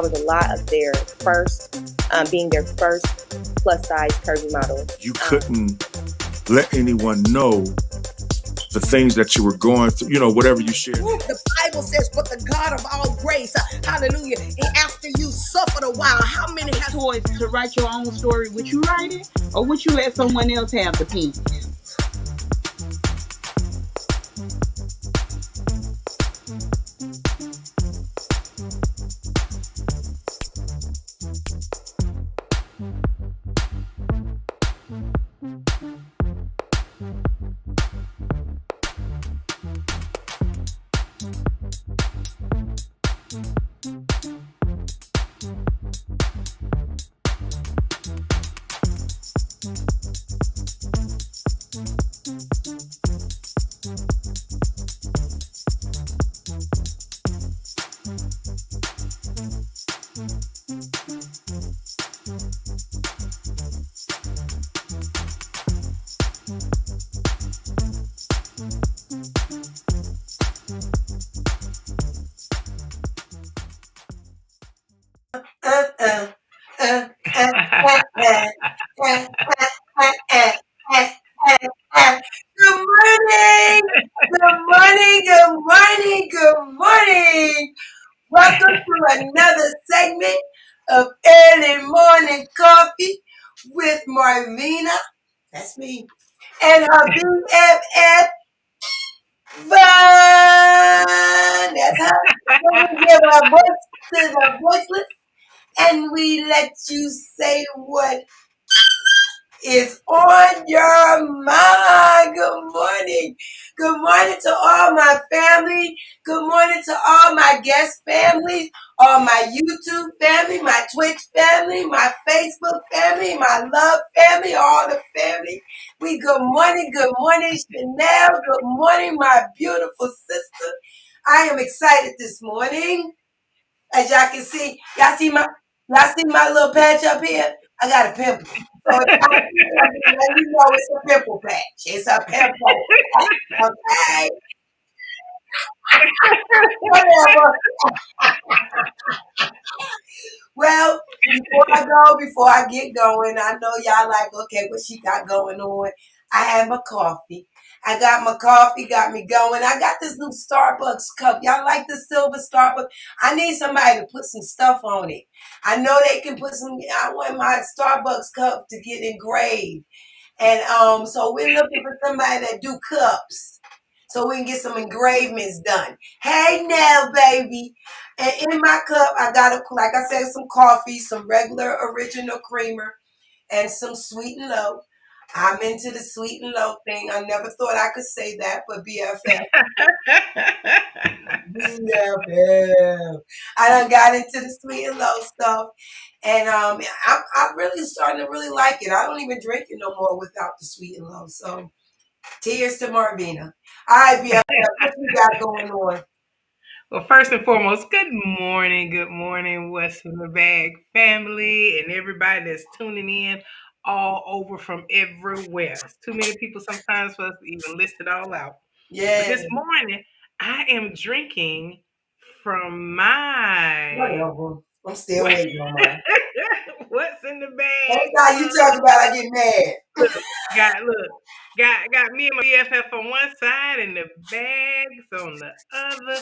I was a lot of their first, being their first plus size curvy model. You couldn't let anyone know the things that you were going through, whatever you shared. The Bible says, but the God of all grace, hallelujah, and after you suffered a while, how many have choice to write your own story? Would you write it, or would you let someone else have the pen? Good morning. Welcome to another segment of Early Morning Coffee with Marvina, that's me, and her BFF, Vaughn, that's her. We give our voice to the voiceless, and we let you say what is on your mind. Good morning. Good morning to all my family. Good morning to all my guest families, all my YouTube family, my Twitch family, my Facebook family, my love family, all the family. Good morning, Chanel. Good morning, my beautiful sister. I am excited this morning. As y'all can see, y'all see my little patch up here? I got a pimple. So you know it's a pimple patch. It's a pimple patch. Okay. Whatever. Well, before I get going, I know y'all like, okay, what she got going on? I have my coffee. I got my coffee, got me going. I got this new Starbucks cup. Y'all like the silver Starbucks? I need somebody to put some stuff on it. I know they can put some. I want my Starbucks cup to get engraved. And so we're looking for somebody that do cups so we can get some engravements done. Hey now, baby. And in my cup, I got, like I said, some coffee, some regular original creamer, and some sweet and low. I'm into the sweet and low thing. I never thought I could say that, but BFF. BFF. I done got into the sweet and low stuff. And I'm really starting to really like it. I don't even drink it no more without the sweet and low. So tears to Marvina. All right, BFF, what you got going on? Well, first and foremost, good morning, What's in the Bag family and everybody that's tuning in all over from everywhere. It's too many people sometimes for us to even list it all out. Yeah. But this morning, I am drinking from my... Whatever. I'm still waiting on mine. What's in the bag? That's how you talk about I get mad. Got me and my BFF on one side and the bags on the other.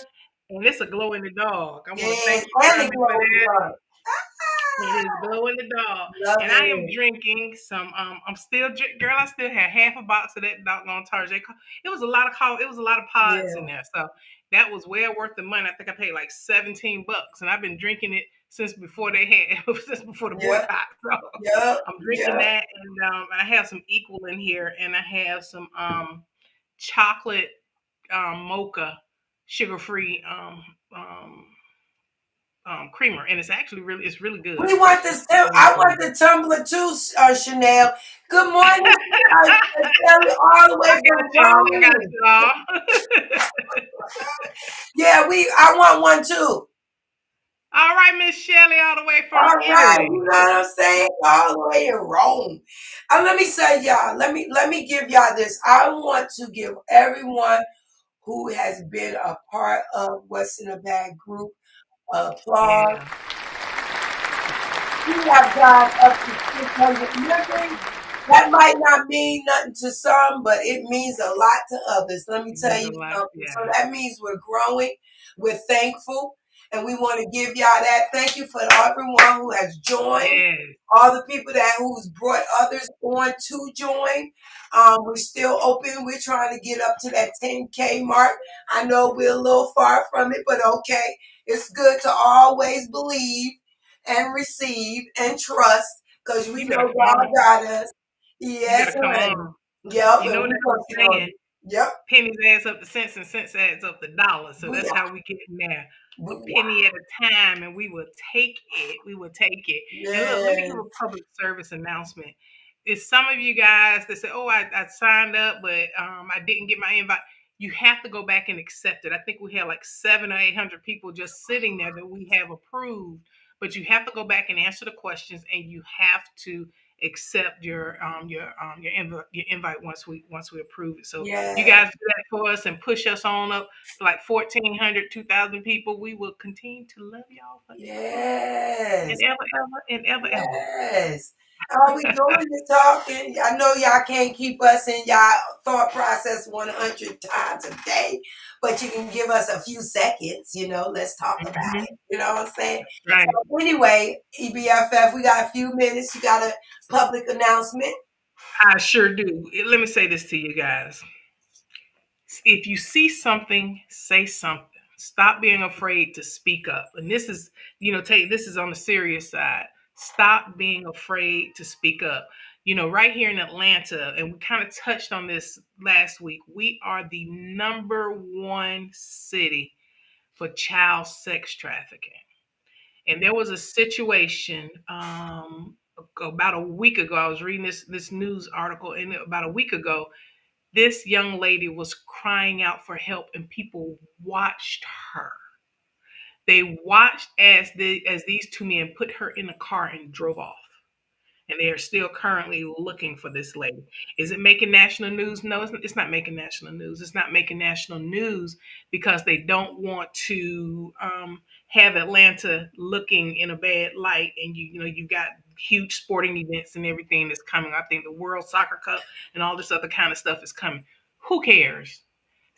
And it's a glow in the dog. I want to thank you for that. It is glow in the dog. And I am drinking some, I still have half a box of that doggone Target. It was a lot of pods in there. So that was well worth the money. I think I paid like $17, and I've been drinking it since before the boycott. So I'm drinking that, and I have some Equal in here, and I have some chocolate mocha sugar-free creamer, and it's actually really good. I want the tumbler too, Chanel. Good morning, all the way from y'all. Yeah, I want one too. All right, Miss Shelley, all the way from Italy. You know what I'm saying? All the way in Rome. Let me say, y'all. Let me give y'all this. I want to give everyone who has been a part of What's in the Bag group applause. we have gone up to 600 members. That might not mean nothing to some, but it means a lot to others. Let me tell Means you a lot. something. Yeah. So that means we're growing. We're thankful. And we want to give y'all that. Thank you for everyone who has joined. Yes. All the people who's brought others on to join. We're still open. We're trying to get up to that 10K mark. I know we're a little far from it, but okay. It's good to always believe and receive and trust because we You know better come God on. got us. You Yes, better come honey. on. Yep, You and know we that old working on saying, it. Yep. pennies adds up to cents and cents adds up to dollars. So We that's are. how we get in there. A We are. penny at a time, and we will take it. We will take it. And look, let me give Yes. a public service announcement. It's some of you guys that say, "Oh, I signed up, but I didn't get my invite." You have to go back and accept it. I think we have like 700 or 800 people just sitting there that we have approved, but you have to go back and answer the questions, and you have to accept your invite once we approve it. So you Yes. guys do that for us and push us on up to like 1,400, 2,000 people. We will continue to love y'all forever Yes. and ever, ever, and ever, ever. Yes. All we doing is talking. I know y'all can't keep us in y'all thought process 100 times a day, but you can give us a few seconds, let's talk about Mhm. it. You know what I'm saying? Right. So anyway, EBFF, we got a few minutes. You got a public announcement? I sure do. Let me say this to you guys. If you see something, say something. Stop being afraid to speak up. And this is, this is on the serious side. Stop being afraid to speak up. Right here in Atlanta, and we kind of touched on this last week, we are the number one city for child sex trafficking. And there was a situation about a week ago. I was reading this news article, and about a week ago, this young lady was crying out for help, and people watched her. They watched as these two men put her in a car and drove off. And they are still currently looking for this lady. Is it making national news? No, it's not making national news. It's not making national news because they don't want to have Atlanta looking in a bad light. And you've got huge sporting events and everything that's coming. I think the World Soccer Cup and all this other kind of stuff is coming. Who cares?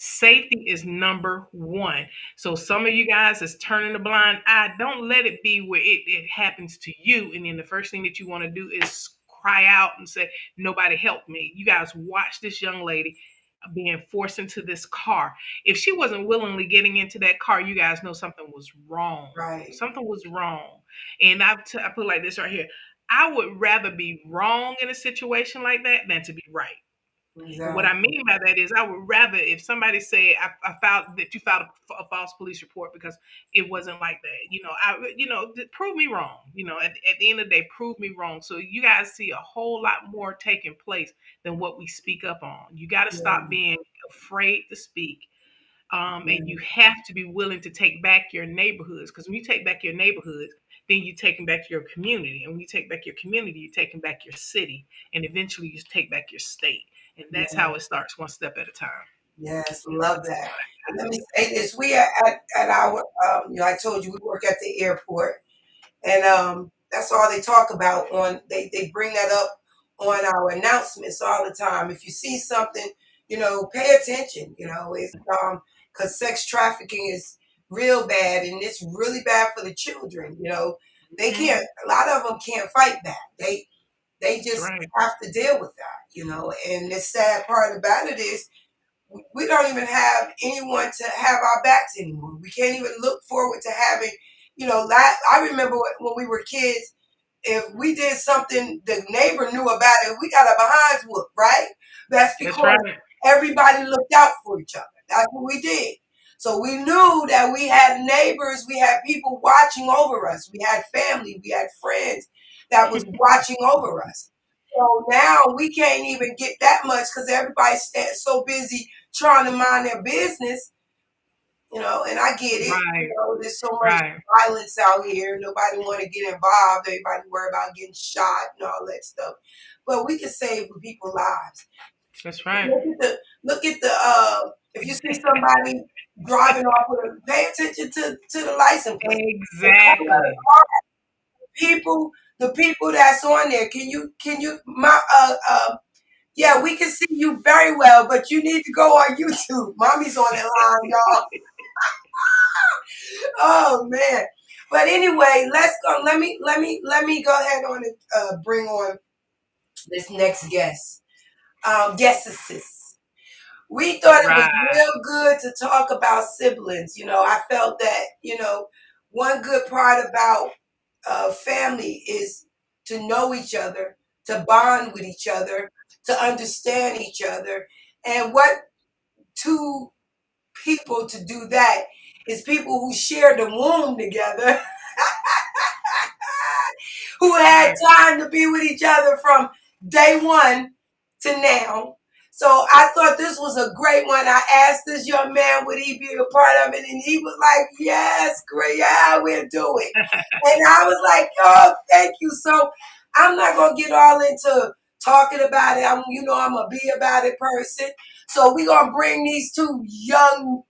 Safety is number one. So some of you guys is turning a blind eye. Don't let it be where it happens to you. And then the first thing that you want to do is cry out and say, nobody helped me. You guys watch this young lady being forced into this car. If she wasn't willingly getting into that car, you guys know something was wrong. Right. Something was wrong. And I put it like this right here. I would rather be wrong in a situation like that than to be right. And what Exactly. I mean by that is, I would rather if somebody said I filed that you filed a false police report because it wasn't like that. Prove me wrong. At the end of the day, prove me wrong. So you guys see a whole lot more taking place than what we speak up on. You got to Yeah. stop being afraid to speak. Yeah. And you have to be willing to take back your neighborhoods, because when you take back your neighborhoods, then you're taking back your community. And when you take back your community, you're taking back your city. And eventually you take back your state. And that's Yeah. how it starts, one step at a time. Yes, You know, love that's that. And let me say this: we are at our, I told you we work at the airport, and that's all they talk about on. They bring that up on our announcements all the time. If you see something, pay attention. It's because sex trafficking is real bad, and it's really bad for the children. They mhm. can't. A lot of them can't fight back. They That's just right. have to deal with that. And the sad part about it is we don't even have anyone to have our backs anymore. We can't even look forward to having, I remember when we were kids, if we did something the neighbor knew about it, we got our behinds whooped, right? That's That's because right. everybody looked out for each other. That's what we did. So we knew that we had neighbors, we had people watching over us, we had family, we had friends that was watching over us. So now we can't even get that much because everybody's so busy trying to mind their business, and I get it. Right. There's so much Right. violence out here. Nobody want to get involved. Everybody worry about getting shot and all that stuff. But we can save people's lives. That's right. Look at the if you see somebody driving off with pay attention to the license plate. The color, Exactly. people the people that's on there. Can you yeah, we can see you very well, but you need to go on YouTube. Mommy's on the line, y'all. Oh man. But anyway, let's go. Let me go ahead on and bring on this next guest. Guestesses. We thought it was real good to talk about siblings. I felt that, one good part about family is to know each other, to bond with each other, to understand each other. And what two people to do that is people who share the womb together, who had time to be with each other from day one to now. So I thought this was a great one. I asked this young man, would he be a part of it? And he was like, yes, great, yeah, we'll do it. And I was like, oh, thank you. So I'm not going to get all into talking about it. I'm a be about it person. So we're going to bring these two young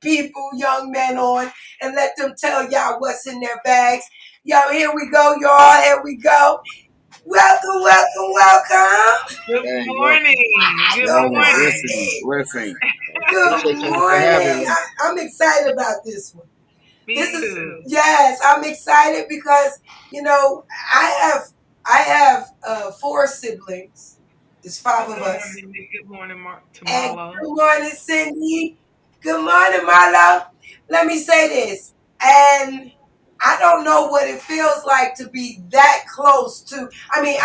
men on and let them tell y'all what's in their bags. Yo, here we go, y'all. Here we go. Welcome, welcome, welcome. Good morning. Good morning. Listen. Good morning. I'm excited about this one. Me too. Yes, I'm excited because, I have 4 siblings. There's 5 of us. Good morning, Marlo. And good morning, Cindy. Good morning, Marlo. Let me say this. And I don't know what it feels like to be that close to. I mean,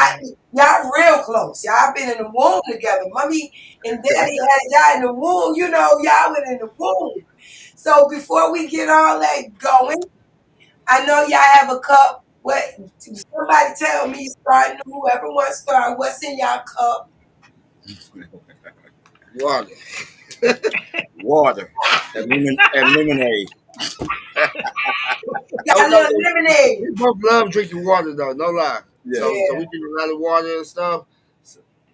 y'all real close. Y'all been in the womb together. Mommy and Daddy had y'all in the womb. Y'all went in the womb. So before we get all that going, I know y'all have a cup. Somebody tell me, starting whoever wants to start, what's in y'all cup? Water. And lemonade. Got a little lemonade. We both love drinking water, though. No lie. Yeah. So we drink a lot of water and stuff,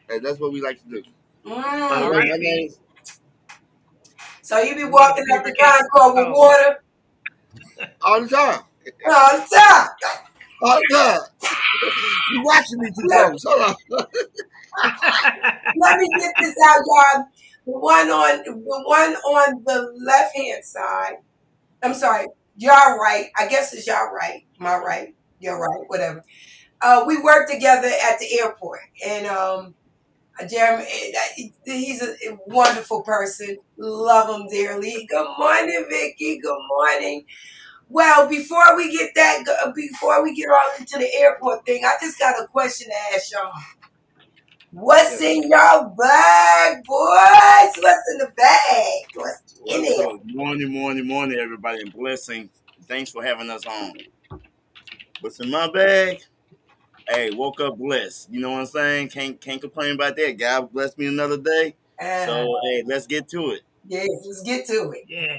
and that's what we like to do. All right. So you be walking up the Concord with water? All the time. All the time. All the time. You watching me too close. Hold on. Let me get this out, y'all. The one on the left hand side. I'm sorry, y'all right. I guess it's y'all right. My right. You're right. Whatever. We work together at the airport, and Jeremy, he's a wonderful person. Love him dearly. Good morning, Vicky. Good morning. Well, before we get all into the airport thing, I just got a question to ask y'all. What's in your bag, boys? What's in the bag? What's in it? Morning, everybody, and blessing. Thanks for having us on. What's in my bag? Hey, woke up blessed. You know what I'm saying? Can't complain about that. God blessed me another day. So hey, let's get to it. Yes, let's get to it. Yeah.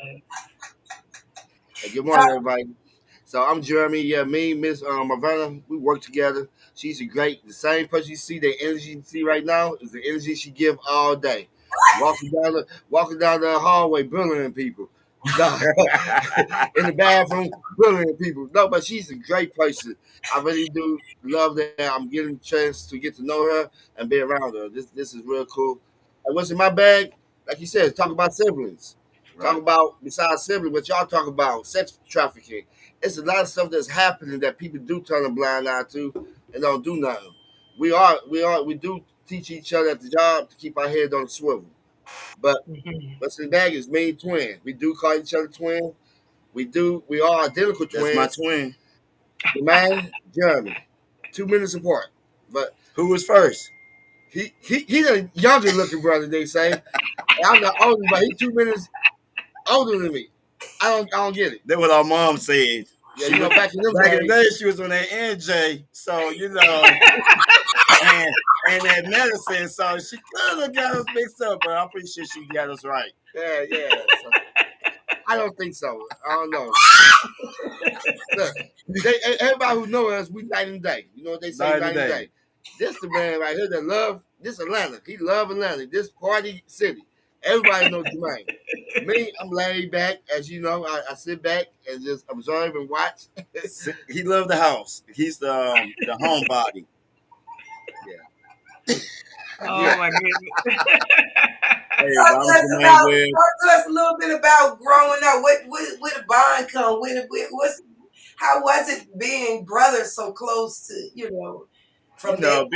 Hey, good morning, everybody. So I'm Jeremy. Yeah, me, Miss Marvana, we work together. She's the same person you see, the energy you see right now is the energy she give all day. Walking down the hallway, bullying people. In the bathroom, bullying people. No, but she's a great person. I really do love that I'm getting a chance to get to know her and be around her. This is real cool. And what's in my bag? Like you said, talk about siblings. Right. Talk about, besides siblings, what y'all talk about, sex trafficking. It's a lot of stuff that's happening that people do turn a blind eye to and don't do nothing. We do teach each other at the job to keep our head on the swivel. But what's in the bag is me and twin. We do call each other twin. We are identical twins. That's my twin. Jermain, Jeremy. 2 minutes apart. But who was first? He's a younger looking brother, they say. I'm the oldest, but he's 2 minutes older than me. I don't get it. That's what our mom said. Yeah, back in the day, she was on that NJ, so and that medicine, so she could have got us mixed up, but I'm pretty sure she got us right. Yeah. So, I don't think so. I don't know. Look, everybody who knows us, we night and day. You know what they say, night and day. This the man right here that love this Atlanta. He love Atlanta. This party city. Everybody knows Jermaine. Me, I'm laid back, as you know. I sit back and just observe and watch. He loved the house. He's the homebody. Oh my goodness. Hey, Talk but to I'm us Jermaine about Webb. talk to us a little bit about growing up. Where the bond come? How was it being brothers so close to You from there? know,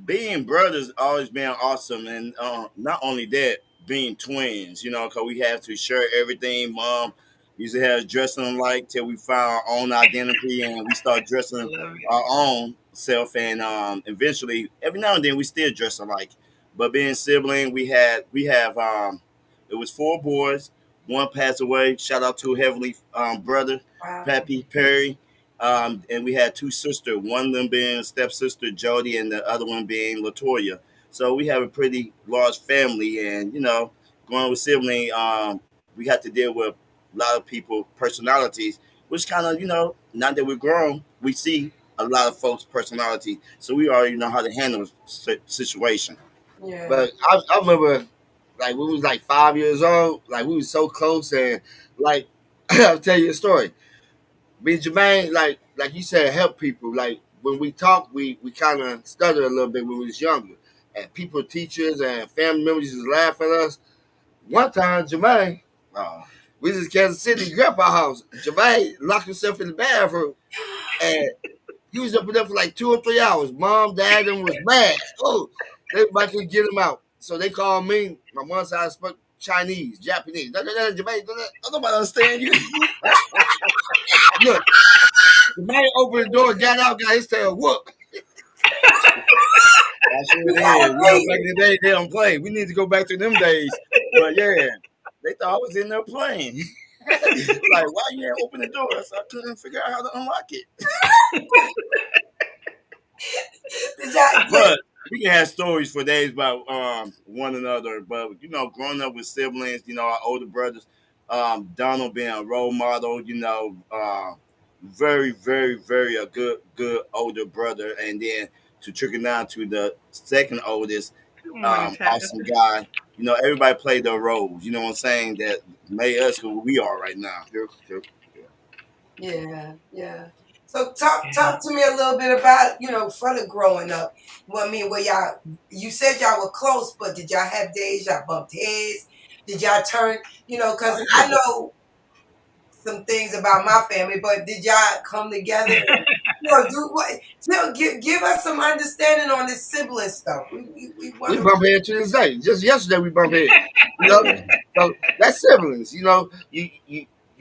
being brothers always been awesome, and not only that, being twins. You know, because we have to share everything. Mom used to have us dressing alike till we found our own identity, and we start I dressing love it. our own self. And eventually, every now and then, we still dress alike. But being sibling, we have it was four boys. One passed away. Shout out to Heavenly brother, Wow. Pappy Perry. And we had two sisters, one of them being stepsister Jody, and the other one being Latoya. So we have a pretty large family, and growing with sibling, we had to deal with a lot of people personalities, which kind of now that we're grown, we see a lot of folks' personality, so we already know how to handle situation. Yeah. But I remember, like, we was like 5 years old. Like, we was so close, and like, I'll tell you a story. Me and Jermaine, like you said, help people. Like, when we talk, we kind of stutter a little bit when we was younger, and people, teachers, and family members just laugh at us. One time, Jermaine, we was in Kansas City, grandpa house. Jermaine locked himself in the bathroom, and he was up in there for like 2 or 3 hours. Mom, dad, and was mad. Oh, they about to get him out. So they called me. My mom said I spoke Chinese, Japanese. Jermaine, don't nobody understand you. Look, Jermaine opened the door, got out, got his tail whooped. I sure did. Back in the day, they don't play. We need to go back to them days. But yeah, they thought I was in there playing. Like, why you ain't open the door? So I couldn't figure out how to unlock it. But we can have stories for days about one another. But growing up with siblings, our older brothers, Donald being a role model, very, very, very a good older brother, and then to trickle down to the second oldest, awesome guy. Everybody played their roles. You know what I'm saying? That made us who we are right now. Sure. Yeah. So talk to me a little bit about further growing up. Well, I mean, you said y'all were close, but did y'all have days y'all bumped heads? Did y'all turn? Because I know some things about my family, but did y'all come together? Do what? Give us some understanding on this sibling stuff. We We want bump heads to this day. Just yesterday we bump heads. Yeah. So that's siblings. You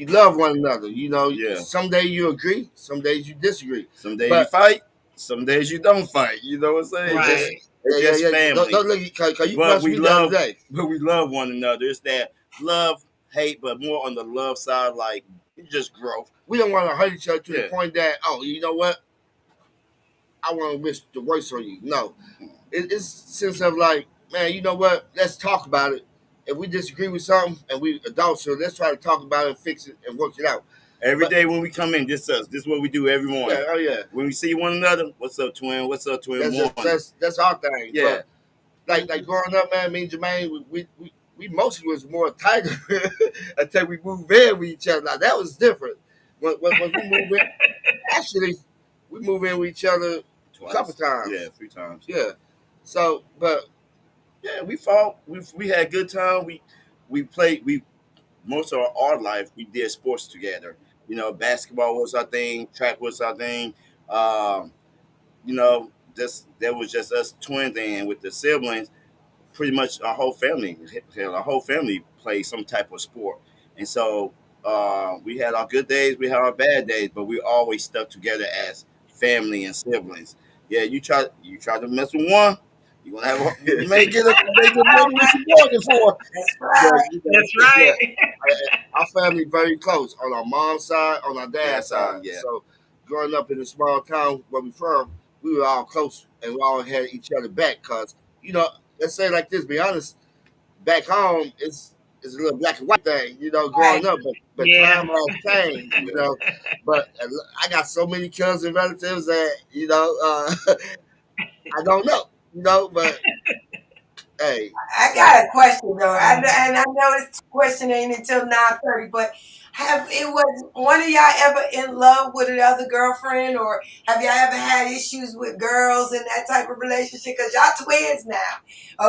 love one another. Yeah. Some days you agree, some days you disagree. Some days you fight, some days you don't fight. You know what I'm saying? Right. It's just family. Don't look because you But punched we me the other love, day. but we love one another. It's that love, hate, but more on the love side. Like, you just grow. We don't want to hurt each other to the Yeah. point that, oh, you know what? I want to wish the worst on you. No. It's sense of like, man, you know what? Let's talk about it. If we disagree with something and we adults, so let's try to talk about it and fix it and work it out. Every day when we come in, this us. This is what we do every morning. Yeah, oh yeah. When we see one another, what's up, twin? What's up, twin? That's our thing. Yeah. But like growing up, man, me and Jermaine, we mostly was more tighter until we moved in with each other. Now that was different. When we moved in, actually, we moved in with each other Twice. a couple times. Yeah, 3 times. Yeah. So, but yeah, we fought. We had a good time. We played. We most of our life we did sports together. Basketball was our thing. Track was our thing. Um, that was just us twins. And with the siblings, pretty much our whole family played some type of sport. And so we had our good days, we had our bad days, but we always stuck together as family and siblings. Yeah, you try to mess with one, you're gonna have you may get more than what you're working for. That's right. That's right. our family very close on our mom's side, on our dad's side. Yeah. So growing up in a small town where we from, we were all close and we all had each other back. Cause let's say like this, be honest, back home it's a little black and white thing, growing up. But Yeah. time has changed, But I got so many cousins, relatives that I don't know, But Hey, I got a question though, and I know this question ain't until 9:30. But was one of y'all ever in love with another girlfriend, or have y'all ever had issues with girls in that type of relationship? Because y'all twins now,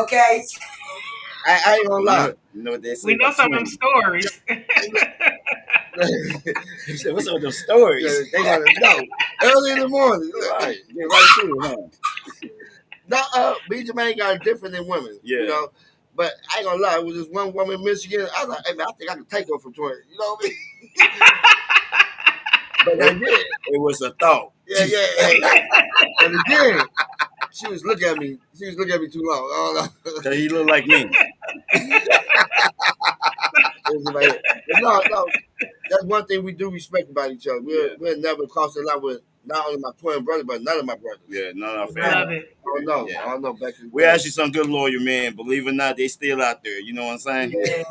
okay? I ain't gonna lie. You know what they say We know about some of them twins. stories. He said, "What's up with those stories?" Yeah, they gotta know early in the morning. Right, get right to it, huh? No, me and Jermaine got it different than women, Yeah. you know. But I ain't gonna lie, it was this one woman in Michigan. I was like, hey man, I think I can take her from twins. You know what I mean? But I did. It was a thought. Yeah. But again, she was looking at me. She was looking at me too long. I don't know. Cause he looked like me. But no, that's one thing we do respect about each other. We'll never cross the line with not only my twin brother, but none of my brothers. Yeah, none of our Love family. it. I don't know. Back in the We're day. actually some good lawyer men. Believe it or not, they still out there. You know what I'm saying? Yeah,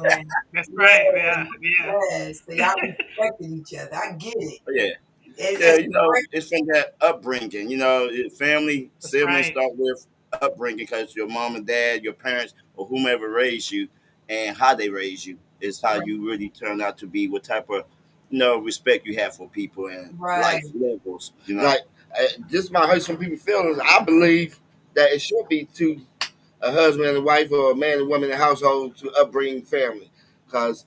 That's right. Yeah. yes. So y'all respected each other. I get it. Yeah. It- Yeah, it's you know, it's from that upbringing. You know, family, That's siblings right. start with upbringing because your mom and dad, your parents, or whomever raised you, and how they raised you is how you really turn out to be. What type of, respect you have for people and Right. life levels. You know, Like, this might hurt some people's feelings. I believe that it should be to a husband and a wife or a man and woman in the household to upbring family. Because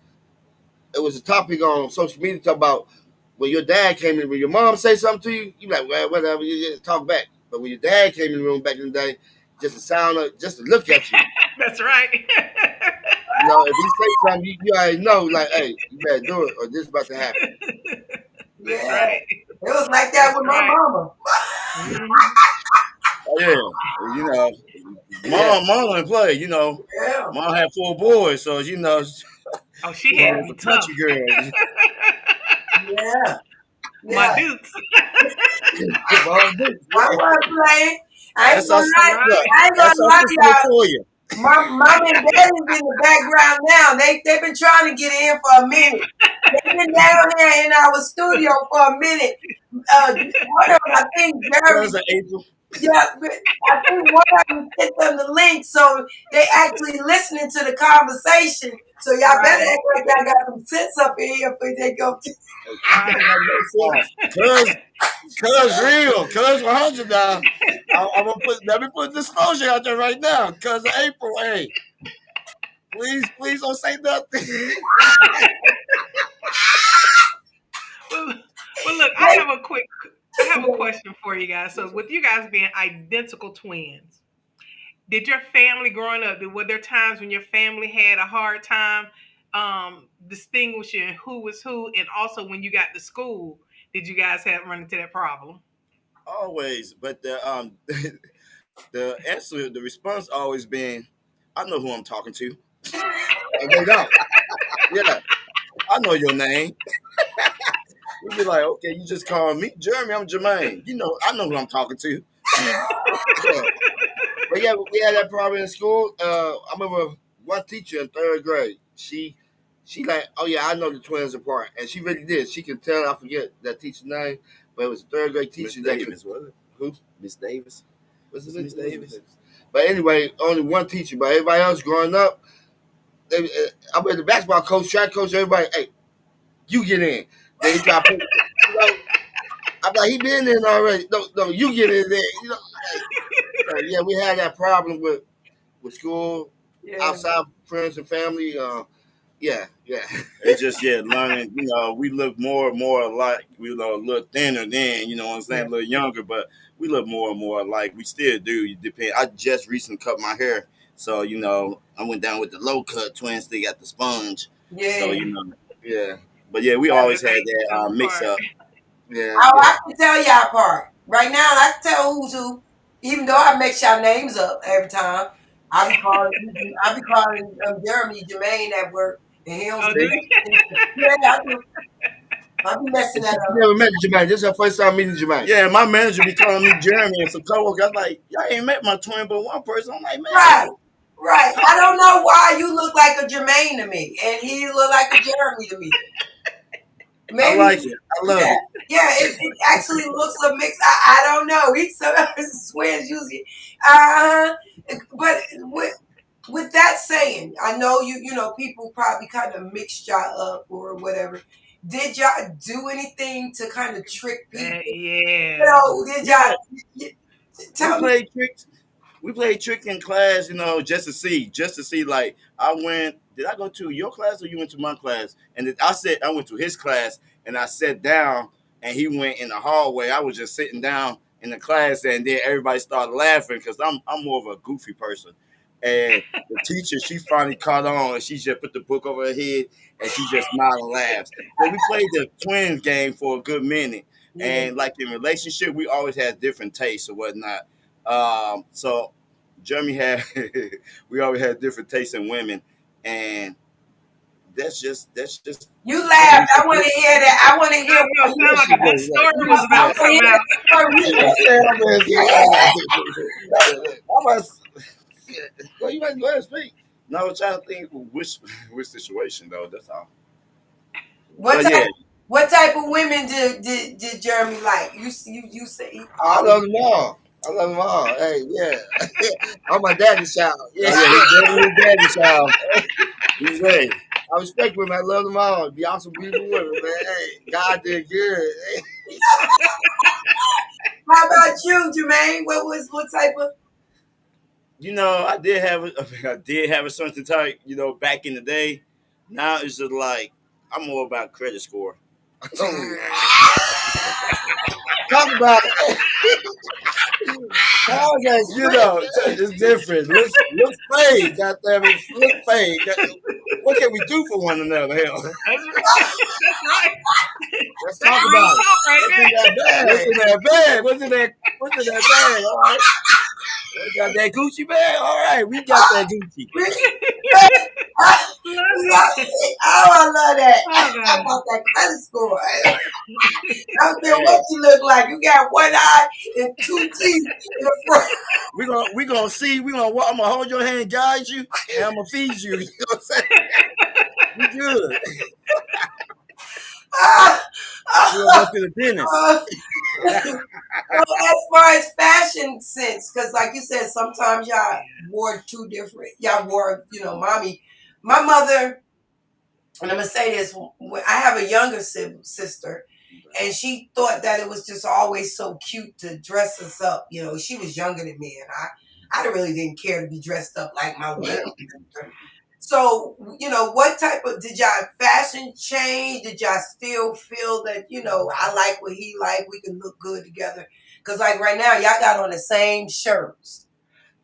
it was a topic on social media talk about when your dad came in, when your mom say something to you, you be like, well, whatever, you just talk back. But when your dad came in the room back in the day, just the sound of, just to look at you. That's right. You know, if he say something, you already know, like, hey, you better do it or this is about to happen. That's Yeah. right. It was like that with my mama. Mhm. oh yeah, mom didn't play. Yeah. Mom had 4 boys, so Oh, she mom had to was be a tough. country girl. Yeah. My Yeah. dukes. Mom did. I wasn't playing. I ain't That's our gonna lie. Right. I ain't that's gonna our lie sister to y'all. Latoya. Mom and daddy's in the background now. They've been trying to get in for a minute. They've been down here in our studio for a minute. One of them, I think Jeremy. Cousin April. Yeah, but I think one of them sent them the link, so they actually listening to the conversation. So y'all better Right. act like y'all got some sense up in here before they go. Right. Cuz real. Cuz 100 now. I'm gonna let me put disclosure out there right now. Cousin April, hey. Please don't say nothing. Well, look, I have a question for you guys. So, with you guys being identical twins, did your family growing up? Were there times when your family had a hard time distinguishing who was who, and also when you got to school, did you guys have run into that problem? Always. But the answer, the response always been, I know who I'm talking to. And they don't. Yeah. I know your name. We'd be like, okay, you just call me Jeremy. I'm Jermaine. I know who I'm talking to. Yeah. But yeah, we had that problem in school. I remember one teacher in third grade. She like, oh yeah, I know the twins apart, and she really did. She could tell. I forget that teacher's name, but it was a third grade teacher. Miss Davis, was it? Who? Miss Davis. Was it Miss Davis? But anyway, only one teacher. But everybody else growing up, I mean, the basketball coach, track coach, everybody, hey, you get in. They try to put, I'm like, he been in already. No, you get in there. So, yeah, we had that problem with school, outside friends and family. Yeah. It's just learning. We look more and more alike. We look a little thinner then. You know what I'm saying? A little younger, but we look more and more alike. We still do. It depend. I just recently cut my hair, so I went down with the low cut. Twins still got the sponge. Yeah. So Yeah. But yeah, we always had that mix up. Yeah. Oh, I can tell y'all apart. Right now, I can tell who's who. Even though I mix y'all names up every time. I be calling Jeremy Jermaine at work, and he don't Oh, speak. do you? Yeah, I do. I be messing that She up. never met Jermaine. This is her first time meeting Jermaine. Yeah, my manager be calling me Jeremy and some coworkers. I'm like, y'all ain't met my twin, but one person. I'm like, man. Right. I don't know why you look like a Jermaine to me, and he look like a Jeremy to me. Maybe, I like it. I love it. Yeah, it actually looks a mix. I don't know. He sometimes swears usually. But with that saying, I know people probably kind of mixed y'all up or whatever. Did y'all do anything to kind of trick people? Yeah. Did Yeah, y'all we tell me? played tricks. We played trick in class, just to see. Like I went. Did I go to your class or you went to my class? And then I went to his class, and I sat down, and he went in the hallway. I was just sitting down in the class, and then everybody started laughing because I'm more of a goofy person. And the teacher, she finally caught on, and she just put the book over her head, and she just smiled and laughed. So we played the twins game for a good minute, Yeah. and like in relationship, we always had different tastes or whatnot. So Jeremy had we always had different tastes in women, and that's just You that's laughed. just I want to hear that. I want to hear I know, what it sounded like a good story I was about want to to come hear out. that story. I'm go you might go ahead and speak. No, I'm trying to think which situation though. That's all. What But yeah, type what type of women did Jeremy like? You say I all of love them all. I love them all. Hey, yeah. I'm my daddy's child. Yeah. oh yeah, he's definitely his daddy child. He's ready. I respect women. I love them all. Be awesome, beautiful women, man. Hey, God did good. Hey. How about you, Jermaine? What type of I did have I did have a certain type. Back in the day. Now it's just like I'm more about credit score. Oh, talk about it. How is It's different. Let's fade. Goddamn it, let's fade. What can we do for one another? Hell, That's right. That's right. Let's That's talk real about it. talk right What's in there. that what's bag? in that bag? What's in that bag? All right, we got that Gucci bag. All right, we got that Gucci. Love it. Oh, I love that. Oh I God. want that credit score. I don't care Hey, what you look like. You got one eye and two teeth in the front. we gonna see. I'm gonna hold your hand, guide you, and I'm gonna feed you. You know what I'm saying? We good. Ah, We gonna go ah, to the dentist. ah. Well, as far as fashion sense, because like you said, sometimes y'all wore two different. Y'all wore, mommy. My mother, and I'm gonna say this: I have a younger sister, and she thought that it was just always so cute to dress us up. She was younger than me, and I really didn't care to be dressed up like my little sister. So, what type of did y'all fashion change? Did y'all still feel that, I like what he like, we can look good together? Because like right now, y'all got on the same shirts.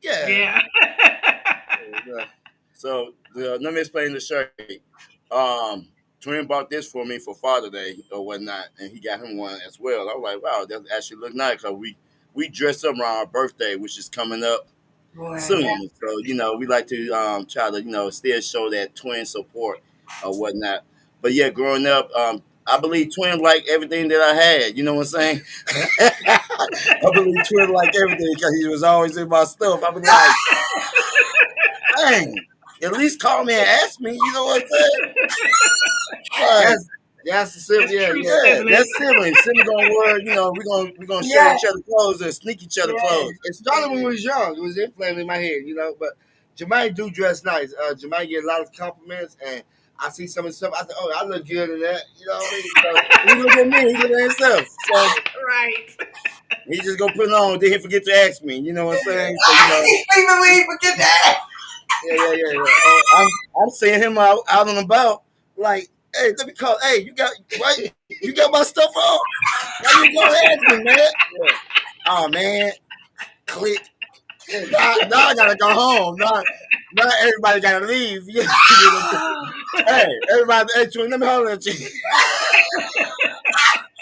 Yeah. Yeah. So let me explain the shirt. Um, Twin bought this for me for Father Day or whatnot, and he got him one as well. I was like, wow, that actually look nice because we dressed up around our birthday, which is coming up Boy, soon. So we like to try to still show that twin support or whatnot. But yeah, growing up, I believe Twin liked everything that I had. You know what I'm saying? I believe Twin liked everything because he was always in my stuff. I was like, dang, at least call me and ask me. You know what I'm saying? Like, That's the simple. That's Yeah, true yeah. yeah, sibling. that's sibling. Sibling gonna wear. We gonna share yeah, each other clothes and sneak each other yeah. clothes. It started when we was young. It was implanted in my head. But Jermaine do dress nice. Jermaine get a lot of compliments, and I see some of the stuff. I said, "Oh, I look good in that." You know what I mean? So He look at me. He look at himself. So Right. he just go put it on. Then he forget to ask me. You know what I'm saying? So Even when you forget that. yeah. Oh, I'm seeing him out and about. Like, hey, let me call. Hey, you got my stuff on? Why you go ask me, man? Yeah. Oh man, click. Yeah, now I gotta go home. Now everybody gotta leave. Hey, everybody, hey, twin, let me holler at you.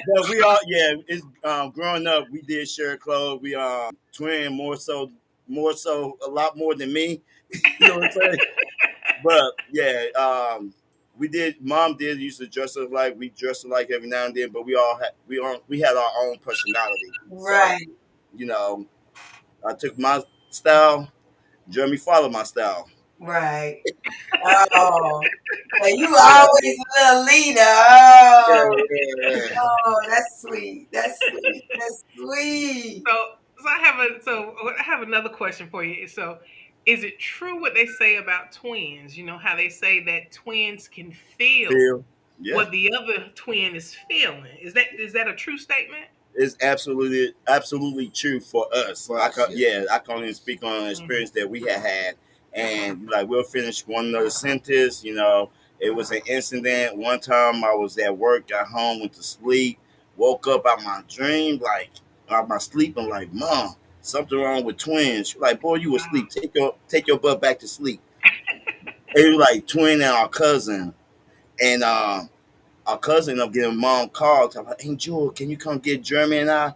But we all, yeah, it's growing up. We did share clothes. We twin more so, a lot more than me. You know what I'm saying? But yeah, we did. Mom did used to dress us like we dressed alike every now and then. But we had our own personality. So Right, you know, I took my style. Jeremy followed my style. right. Oh, so you Yeah, always a little leader. yeah, Oh, yeah. oh, that's sweet. That's sweet. That's sweet. So I have another question for you. So is it true what they say about twins? You know how they say that twins can feel Feel, yeah. what the other twin is feeling. Is that a true statement? It's absolutely true for us. For us, yeah, I can only speak on an Mm-hmm. experience that we had, and like we'll finish one another sentence. It was an incident. One time I was at work, got home, went to sleep, woke up out my dream, like out my sleep. I'm like, Mom, something wrong with twins. She's like, boy, you Wow. asleep. Take your butt back to sleep. It was like twin and our cousin, and our cousin ended up getting mom called. I'm like, hey, Jewel, can you come get Jeremy and I?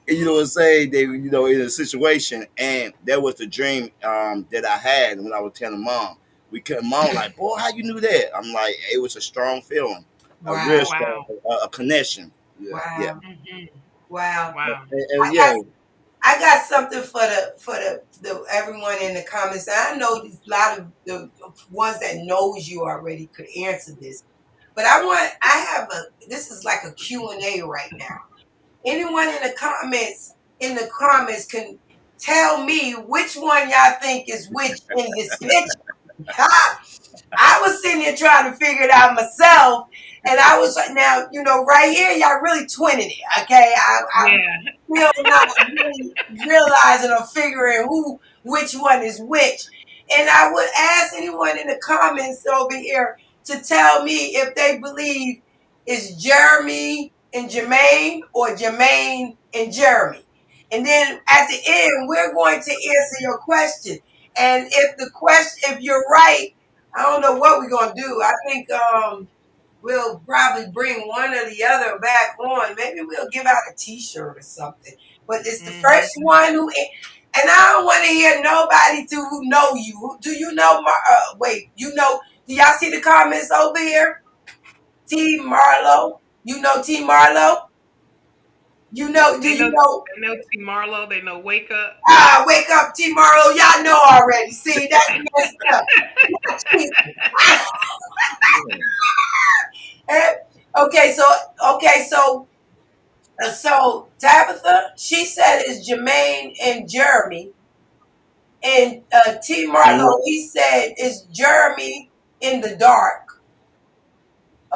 And you know what I'm saying? They, in a situation, and that was the dream that I had when I was telling mom. We couldn't. Mom like, boy, how you knew that? I'm like, it was a strong feeling, a Wow. real strong, Wow. a connection. Yeah. Yeah, Wow. Hmm. Wow. Wow. and I got yeah, I got something for the everyone in the comments. And I know a lot of the ones that knows you already could answer this. But this is like a Q&A right now. Anyone in the comments can tell me which one y'all think is which in this picture. I was sitting here trying to figure it out myself, and I was like, now, right here, y'all really twinning it, okay? I'm Yeah. still not really realizing or figuring which one is which. And I would ask anyone in the comments over here to tell me if they believe it's Jeremy and Jermaine or Jermaine and Jeremy. And then at the end, we're going to answer your question. And if you're right, I don't know what we're gonna do. I think we'll probably bring one or the other back on. Maybe we'll give out a T-shirt or something. But it's the Hmm. first one and I don't want to hear nobody who know you. Do you know? Wait, Do y'all see the comments over here? T Marlowe. You know T Marlowe. You know? Do They you know. know? They know T. Marlowe. They know Wake Up. Wake up, T Marlowe. Y'all know already. See, that's messed up. Eh, okay, so Tabitha, she said it's Jermaine and Jeremy, and T teamwork. Marlowe, he said it's Jeremy in the dark.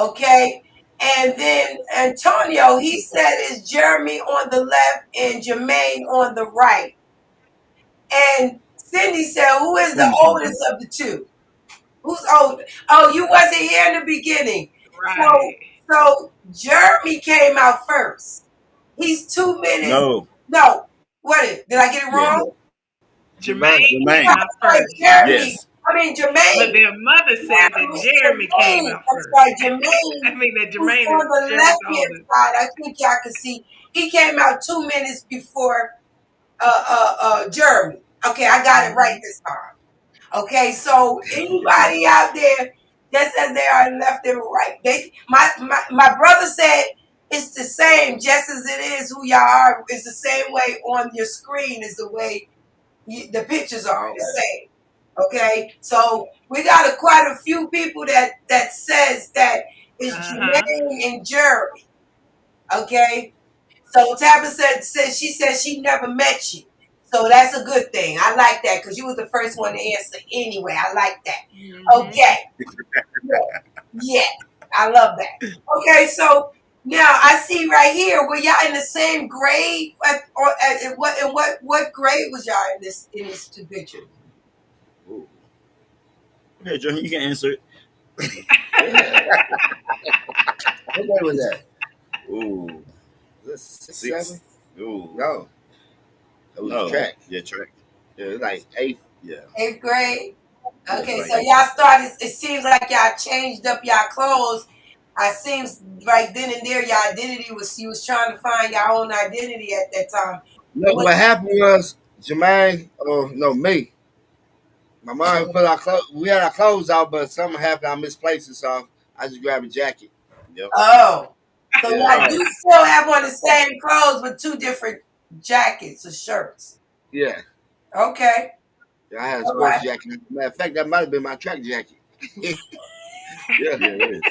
Okay, and then Antonio, he said it's Jeremy on the left and Jermaine on the right. And Cindy said, who is the Cindy said oldest of the two? Who's older? Oh, you wasn't here in the beginning. So, Right. so Jeremy came out first. He's 2 minutes. no. No, did I get it Yeah, wrong? Jermaine Jermaine. came out Sorry, first. Jeremy. Yes. I mean But Jermaine. their mother said that Jeremy came Jermaine. out I'm first. sorry, Jermaine. I mean that Who's Jermaine on is the Jeremy's left hand oldest. side? I think y'all can see. He came out 2 minutes before Jeremy. Okay, I got it right Hmm. this time. Okay, so anybody out there that says they are left and right, my brother said it's the same, just as it is who y'all are. It's the same way on your screen is the way the pictures are Okay. the same. Okay, so we got quite a few people that says that it's Uh-huh. Jermaine and Jeremy. Okay, so Tabitha she said she never met you. So that's a good thing. I like that because you was the first one to answer anyway. I like that. Hmm. Okay. Yeah. I love that. Okay, so now I see right here, were y'all in the same grade? In what grade was y'all in this two pictures? Ooh. Okay, Jeremy, you can answer it. Yeah. What day was that? Ooh, Was that 6, six. 7? Ooh, No, it was no. track. Yeah, track. Yeah, it was like 8. Yeah, 8th grade? yeah, Okay, like so y'all started, it seems like y'all changed up y'all clothes. It seems right then and there, your identity you was trying to find your own identity at that time. No, What, what happened was Jermaine, no, me. My mom put our clothes. We had our clothes out, but something happened. I misplaced it, so I just grabbed a jacket. yep, oh, so yeah. now Oh, you still have on the same clothes with two different jackets or shirts. yeah. Okay, Yeah, I had a all sports right. jacket. Matter of fact, that might have been my track jacket. Yeah. Yeah, it is.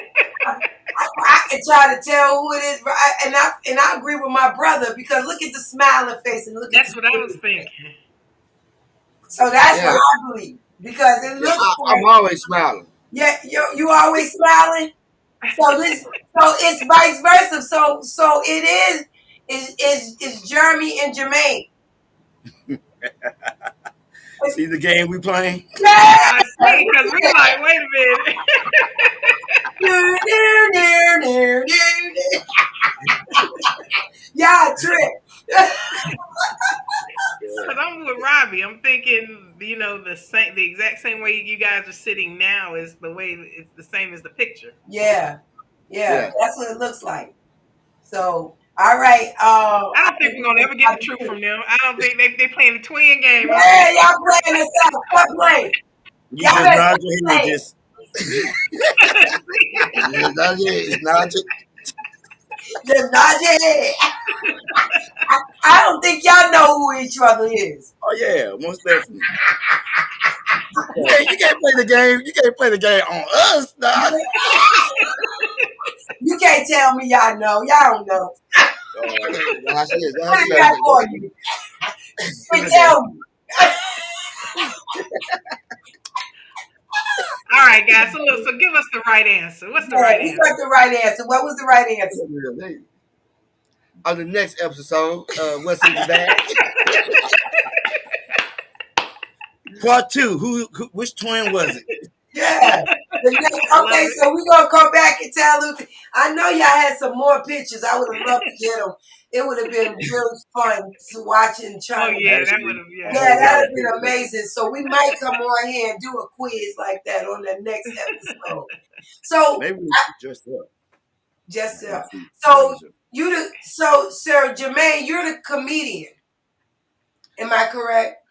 I can try to tell who it is, and I agree with my brother because look at the smiling face and look at the That's what I was serious face. thinking. So that's what I believe because it looks I'm like always smiling. you always smiling. So it's vice versa. So it is Jeremy and Jermaine. See the game we playing? Yeah. I see, because we like, wait a minute. Yeah, trip. Because I'm with Robbie. I'm thinking, the exact same way you guys are sitting now is the way it's the same as the picture. Yeah, Yeah. that's what it looks like. So, all right. I don't think we're gonna ever get the truth from them. I don't think they playing the twin game. Yeah, y'all playing this out. Stop playing. You Y'all just better nod stop your head, playing. just Nod your Just nod your head. I don't think y'all know who each other is. oh yeah, most definitely. You can't play the game. You can't play the game on us, nah. You can't tell me y'all know. Y'all don't know. Watch this. What is that for you? You tell me. All right, guys. So give us the right answer. What's the right You answer? got the right answer. What was the right answer? On the next episode, what's in the bag? Part 2. Which twin was it? Yeah. Okay, so we're going to come back and tell Luther. I know y'all had some more pictures. I would have loved to get them. It would have been really fun to watch and try. Oh yeah, that would have. Yeah, that would have been amazing. So we might come on here and do a quiz like that on the next episode. So Maybe we dressed up. So Sir Jermaine, you're the comedian. Am I correct?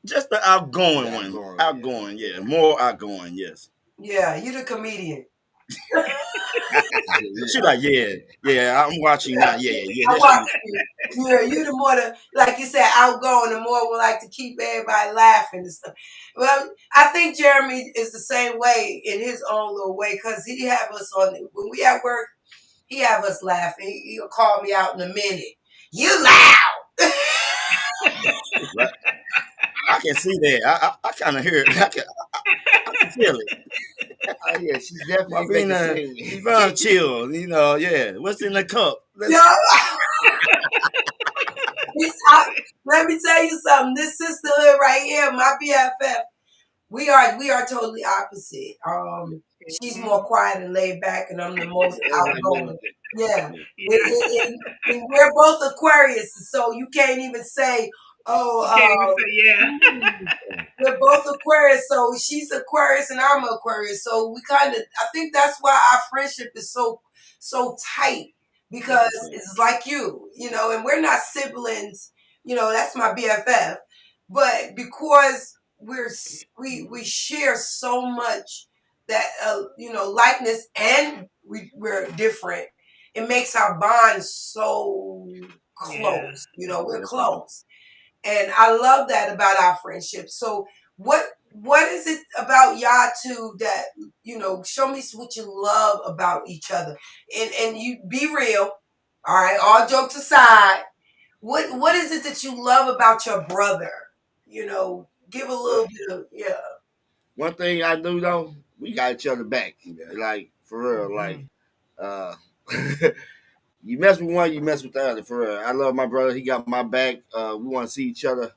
Just the outgoing one. Outgoing, yeah. More outgoing, yes. Yeah, you're the comedian. She like, yeah, I'm watching now. Yeah. I watch you. Yeah, you the more like you said, outgoing, the more we like to keep everybody laughing and stuff. Well, I think Jeremy is the same way in his own little way because he have us on when we at work. He have us laughing. He'll call me out in a minute. You loud. Right. I can see that. I kind of hear it. I can feel it. Oh yeah, she's definitely She's very chill. Yeah. What's in the cup? Let me tell you something. This sisterhood right here, my BFF, we are totally opposite. She's more quiet and laid back, and I'm the most outgoing. Yeah. And we're both Aquarius, so you can't even say, we're both Aquarius, so she's Aquarius and I'm Aquarius. So we I think that's why our friendship is so tight because it's like and we're not siblings. That's my BFF, but because we share so much that likeness and we're different. It makes our bond so close. We're close. And I love that about our friendship. So what is it about y'all two that, show me what you love about each other? And you be real. All right, all jokes aside. What is it that you love about your brother? Give a little bit of One thing I do though, we got each other back. Like for real, like you mess with one, you mess with the other. For real, I love my brother. He got my back. We want to see each other.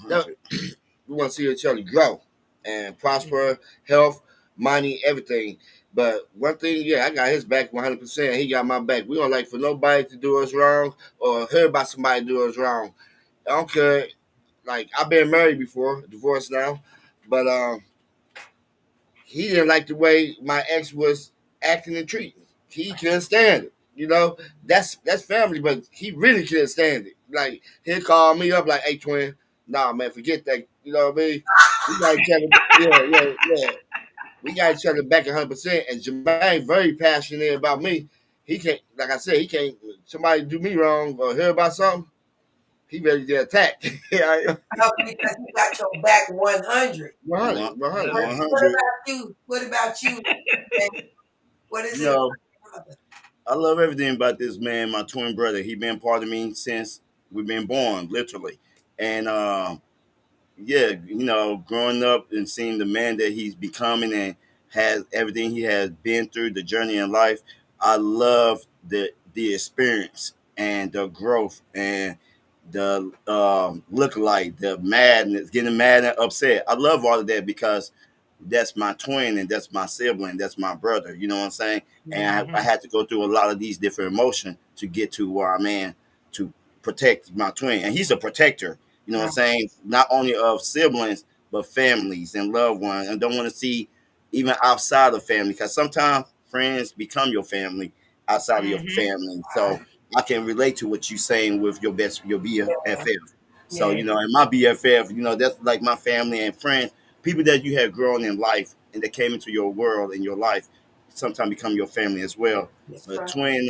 We want to see each other grow and prosper, health, money, everything. But one thing, yeah, I got his back 100%. He got my back. We don't like for nobody to do us wrong or hear about somebody do us wrong. I don't care. Like I've been married before, divorced now, but he didn't like the way my ex was acting and treating. He couldn't stand it. That's family, but he really couldn't stand it. Like he'll call me up like, "Hey, twin, nah, man, forget that." You know what I mean? We got each other. Yeah. We got each other back 100%. And Jermaine very passionate about me. He can't, like I said, he can't. Somebody do me wrong or hear about something, he ready to attack. because you got your back 100. 100. What about you? What is it? I love everything about this man, my twin brother. He been part of me since we've been born, literally. And yeah, growing up and seeing the man that he's becoming and has everything he has been through, the journey in life, I love the experience and the growth and the look like the madness, getting mad and upset. I love all of that because that's my twin and that's my sibling, that's my brother. You know what I'm saying? And I had to go through a lot of these different emotions to get to where I'm at to protect my twin, and he's a protector. You know what I'm saying? Not only of siblings, but families and loved ones. And don't want to see even outside of family because sometimes friends become your family outside of your family. So I can relate to what you're saying with your BFF. So, and my BFF, that's like my family and friends, people that you have grown in life and that came into your world and your life sometimes become your family as well. But twin,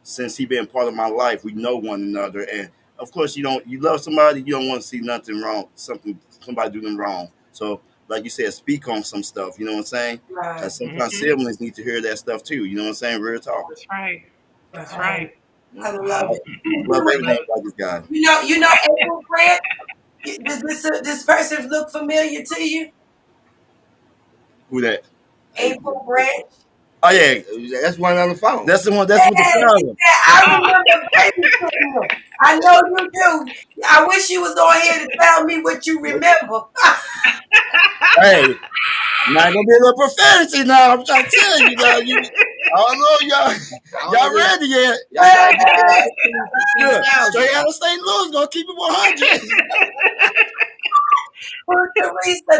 since he been part of my life, we know one another, and of course, you love somebody, you don't want to see nothing wrong, somebody do them wrong. So, like you said, speak on some stuff. You know what I'm saying? Because sometimes siblings need to hear that stuff too. You know what I'm saying? Real talk. That's right. That's right. I love it. Love everything about this guy. April Grant. This person look familiar to you? Who that? April Branch. Oh yeah, That's one on the phone. that's the one. That's what the problem. I remember babysitting him. I know you do. I wish you was on here to tell me what you remember. Hey, not gonna be a little profanity now. I'm trying to tell you, I don't know y'all ready yet? Straight out of St. Louis, gonna keep it 100.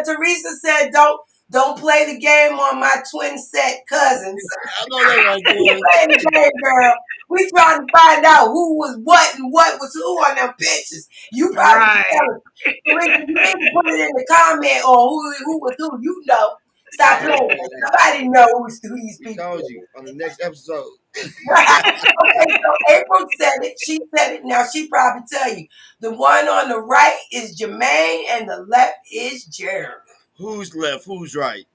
Teresa said, "Don't play the game on my twin set cousins." I know that right there. Play the game, girl. We trying to find out who was what and what was who on them pictures. You probably tell us. Teresa, you didn't put it in the comment or who was who. You know. Stop playing. Nobody knows who these people. I told you on the next episode. Okay, so April said it. She said it. Now she probably tell you. The one on the right is Jermain and the left is Jeremy. Who's left? Who's right?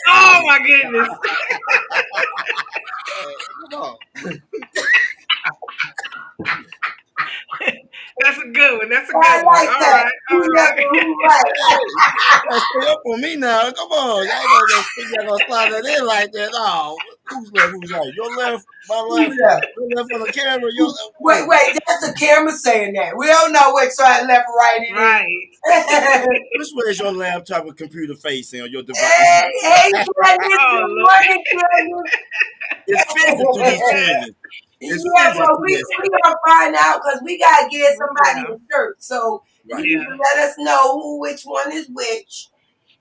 Oh my goodness. Come on. That's a good one. That's a good I one. like that. All right. Stay up on me now. Come on. Y'all gonna slide that in like that. Oh, who's left? Who's right? Your left, my left. Your left on the camera. Your left. Wait. That's the camera saying that. We don't know which side, left, right, it is. Right. Which way is your laptop with computer facing on your device? Hey, good morning, It's physical to these channels. Well, we gonna find out because we gotta get somebody a shirt. So you need to let us know which one is which.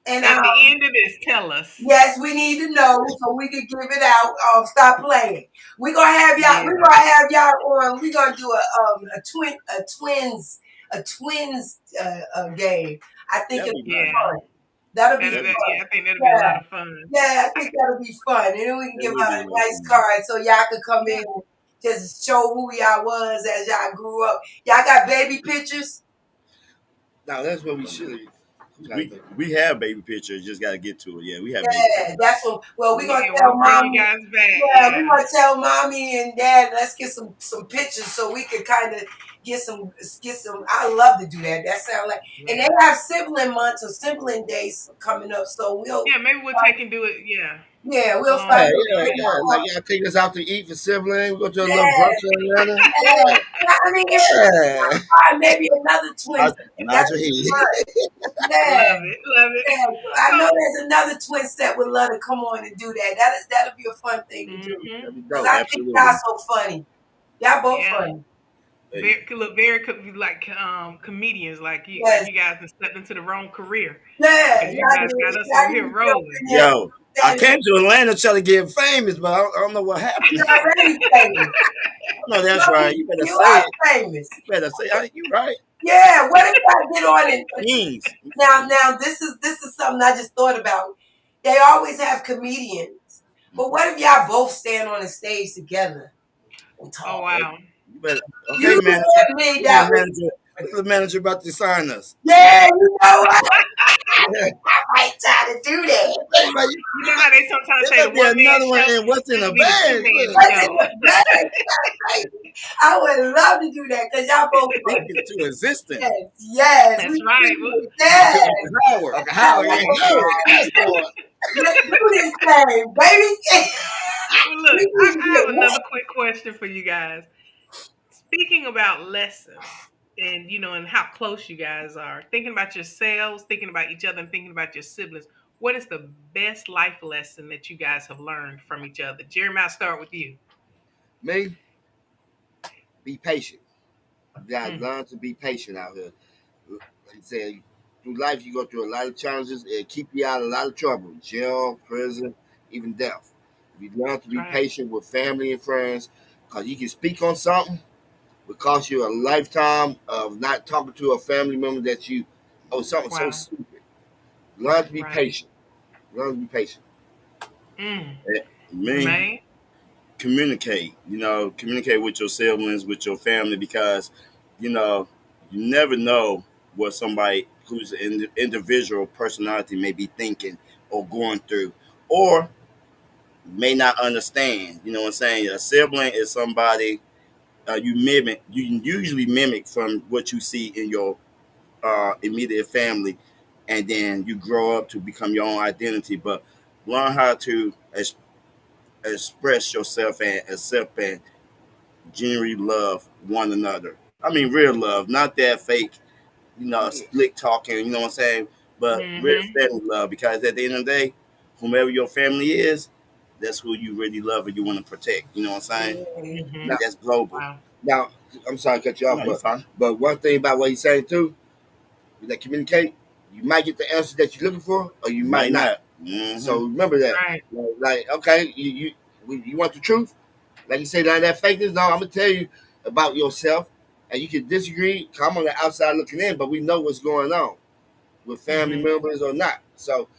And at the end of this, tell us. Yes, we need to know so we can give it out. Stop playing. We're gonna have y'all. We're gonna have y'all on. We're gonna do a twins game. I think it'll be fun. That'll be fun. I think that'll be a lot of fun. Yeah, I think that'll be fun. And then we can give out a nice card so y'all can come in and just show who y'all was as y'all grew up. Y'all got baby pictures? No, that's what we should. We have baby pictures, just gotta get to it. Yeah, we have baby pictures. That's what we're gonna tell mommy. You guys back. Yeah, we're gonna tell mommy and dad, let's get some pictures so we can kind of get some I love to do that. That sounds like and they have sibling months or sibling days coming up, so maybe we'll take and do it, Yeah, we'll find Like y'all take us out to eat for sibling. We go to a little brunch in Atlanta. I mean, maybe another twin. Nod your head. Love it. Yeah, I know there's another twin set would love to come on and do that. That'll be a fun thing to do. Because I think y'all so funny. Y'all both funny. Very like comedians, like you guys have stepped into the wrong career. Yeah, you guys got us over here rolling. Yo, I came to Atlanta trying to get famous, but I don't know what happened. You're already famous. No, that's right. You better you say are it. Famous. You better say it. You right. Yeah. What if I get on it? Kings. Now this is something I just thought about. They always have comedians, but what if y'all both stand on a stage together and talk? Oh wow. You better. Okay, You manager. me that The manager about to sign us. Yeah, you know what? I might try to do that. You know how they sometimes say the one another one and what's in the bag? I would love to do that because y'all both Speak it to existence. Yes. That's right. Yes. Uncle Howard, yeah, that's the one. Let's do this thing, baby. Well, look, We need to I get have another quick question for you guys. Speaking about lessons and and how close you guys are, thinking about yourselves, thinking about each other, and thinking about your siblings, what is the best life lesson that you guys have learned from each other? Jeremy, I'll start with you. Me, be patient. You gotta Mm, learn to be patient out here. Like I said, through life you go through a lot of challenges. It keep you out of a lot of trouble. Jail, prison, even death. If you learn to that's be right. patient with family and friends, because you can speak on something, will cost you a lifetime of not talking to a family member that you something so Wow. stupid. Learn to be Right. patient. Learn to be patient. Mm, Me, Jermaine. communicate with your siblings, with your family, because you know you never know what somebody who's an individual personality may be thinking or going through, or may not understand. You know what I'm saying? A sibling is somebody you usually mimic from what you see in your immediate family, and then you grow up to become your own identity. But learn how to express yourself and accept and genuinely love one another. I mean, real love, not that fake, slick talking. You know what I'm saying? But real Mm-hmm. family love, because at the end of the day, whomever your family is, that's who you really love and you want to protect. You know what I'm saying? Mm-hmm. Now, And that's global. Wow. now I'm sorry to cut you off, No, you fine. but one thing about what he's saying too, when they communicate, you might get the answer that you're looking for, or you might Might not. not. So remember that. Right. Like okay, you want the truth? Like you say, that fakeness. No, I'm gonna tell you about yourself, and you can disagree. Come on the outside looking in, but we know what's going on with family Mm-hmm. members or not. So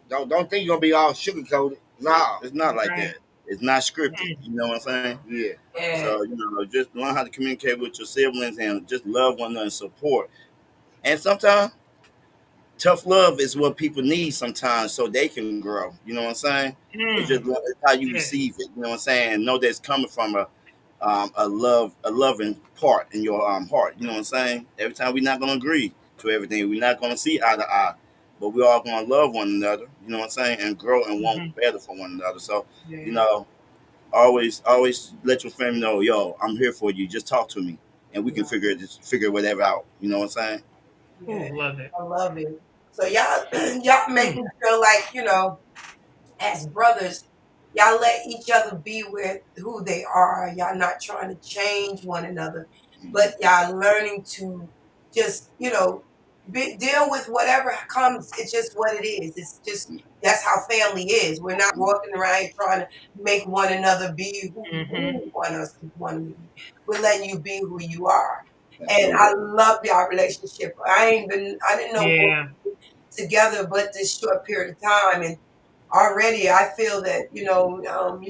don't think you're gonna be all sugar coated. No. It's not like Right. that. It's not scripted. Mm, You know what I'm saying? Yeah. Yeah. So, just learn how to communicate with your siblings and just love one another and support. And sometimes tough love is what people need sometimes so they can grow. You know what I'm saying? It's how you yes. receive it. You know what I'm saying? Know that it's coming from a loving part in your heart. You know what I'm saying? Every time we're not gonna agree to everything, we're not gonna see eye to eye, but we're all gonna love one another. You know what I'm saying? And grow and want Mm-hmm. better for one another. So, you Yeah. know, always let your family know, yo, I'm here for you. Just talk to me, and we can figure whatever out. You know what I'm saying? Yeah. Oh, love it. I love it. So y'all make Mm, me feel like, as brothers, y'all let each other be with who they are. Y'all not trying to change one another, but y'all learning to just, deal with whatever comes. It's just what it is. It's just that's how family is. We're not walking around here trying to make one another be who mm-hmm. you want us to want to be. We're letting you be who you are. And Absolutely. I love y'all relationship. I didn't know what Yeah. together but this short period of time. And already I feel that, you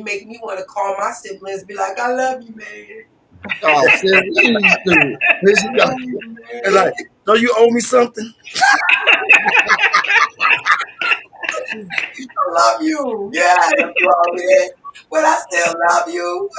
make me want to call my siblings, be like, I love you, man. Oh, Sid, please do. I Listen, love you, It's man. like, don't you owe me something? I love you. Yeah, you love me, but I still love you.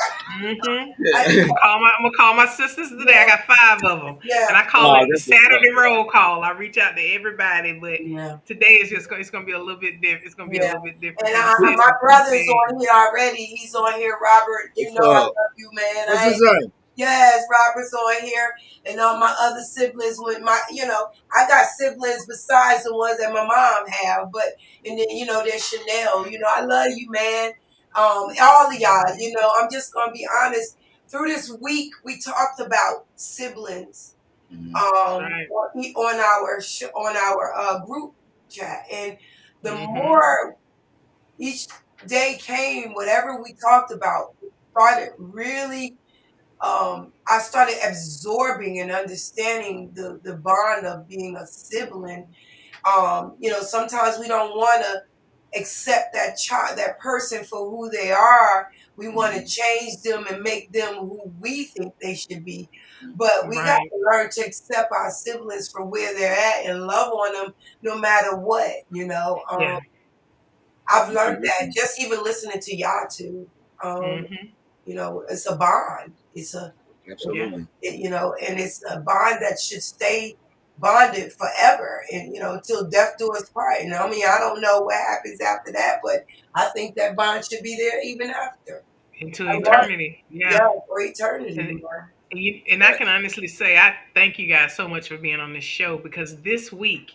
Mm-hmm. I, I'm gonna call my sisters today. I yeah, got 5 of them, yeah, and I call Oh, it the that's what's up. Saturday roll call. I reach out to everybody, but yeah. today is just it's gonna be a little bit different. It's gonna be a Yeah. little bit different And because it's, it's my a group brother's thing. on here already. He's on here, Robert. You what's know I up? love you, man. What's his name? Yes, Robert's on here. And all my other siblings with I got siblings besides the ones that my mom have, but and then, there's Chanel. I love you, man. All of y'all, I'm just gonna be honest. Through this week, we talked about siblings Mhm. Right. on our group chat, and the Mm-hmm. more each day came, whatever we talked about started really. I started absorbing and understanding the bond of being a sibling. Sometimes we don't want to accept that child, that person for who they are. We want to Mhm. change them and make them who we think they should be. But we got Right. to learn to accept our siblings for where they're at and love on them no matter what. Yeah. I've learned that just even listening to y'all two. Um, Mm-hmm. it's a bond. It's a Absolutely. And it's a bond that should stay bonded forever, and until death do us part. And I mean, I don't know what happens after that, but I think that bond should be there even after. Into I love it. eternity. Yeah, Yeah. for eternity. And, and I can honestly say I thank you guys so much for being on this show, because this week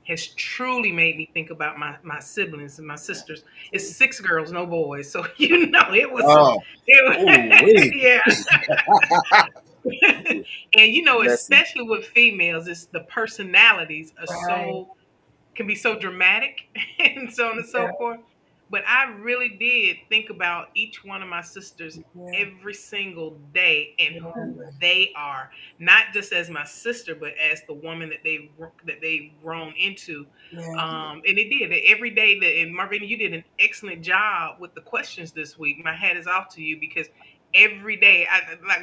has truly made me think about my siblings and my sisters. It's 6 girls, no boys. So it was Oh, it ooh, was, wee. yeah. And Blessing. especially with females, it's the personalities are Right. can be so dramatic and so on and Yeah. so forth. But I really did think about each one of my sisters Yeah. every single day and who Yeah. they are, not just as my sister, but as the woman that they've grown into. Yeah. And it did every day that. And Marvina, you did an excellent job with the questions this week. My hat is off to you, because every day,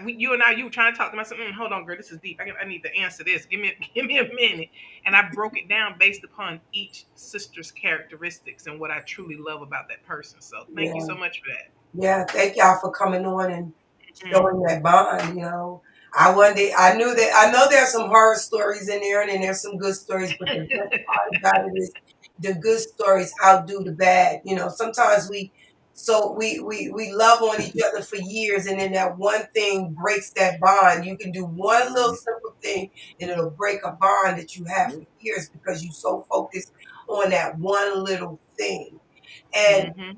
you and I, you were trying to talk to myself. Hold on, girl, this is deep. I need to answer this. Give me a minute. And I broke it down based upon each sister's characteristics and what I truly love about that person. So thank you Yeah. so much for that. Yeah. Thank y'all for coming on and Mm. showing that bond. I know there's some horror stories in there, and then there's some good stories, but the best part about it is the good stories outdo the bad. Sometimes we love on each other for years, and then that one thing breaks that bond. You can do one little simple thing, and it'll break a bond that you have for years because you're so focused on that one little thing. And Hmm.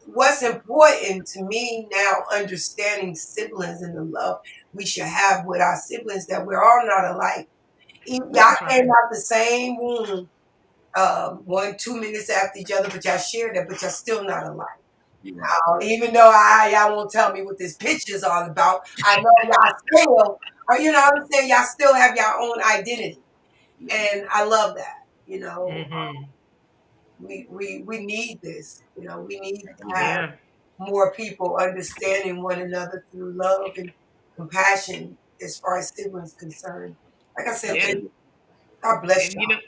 what's important to me now, understanding siblings and the love we should have with our siblings, that we're all not alike. Y'all That's came right. out the same womb, 1-2 minutes after each other, but y'all shared that, but y'all still not alike. You're right. Even though y'all won't tell me what this picture is all about, I know y'all still, or what I'm saying, y'all still have your own identity, and I love that. Hmm. We need this. We need to have Yeah. more people understanding one another through love and compassion as far as siblings concerned. Like I said, Yeah. God bless And y'all.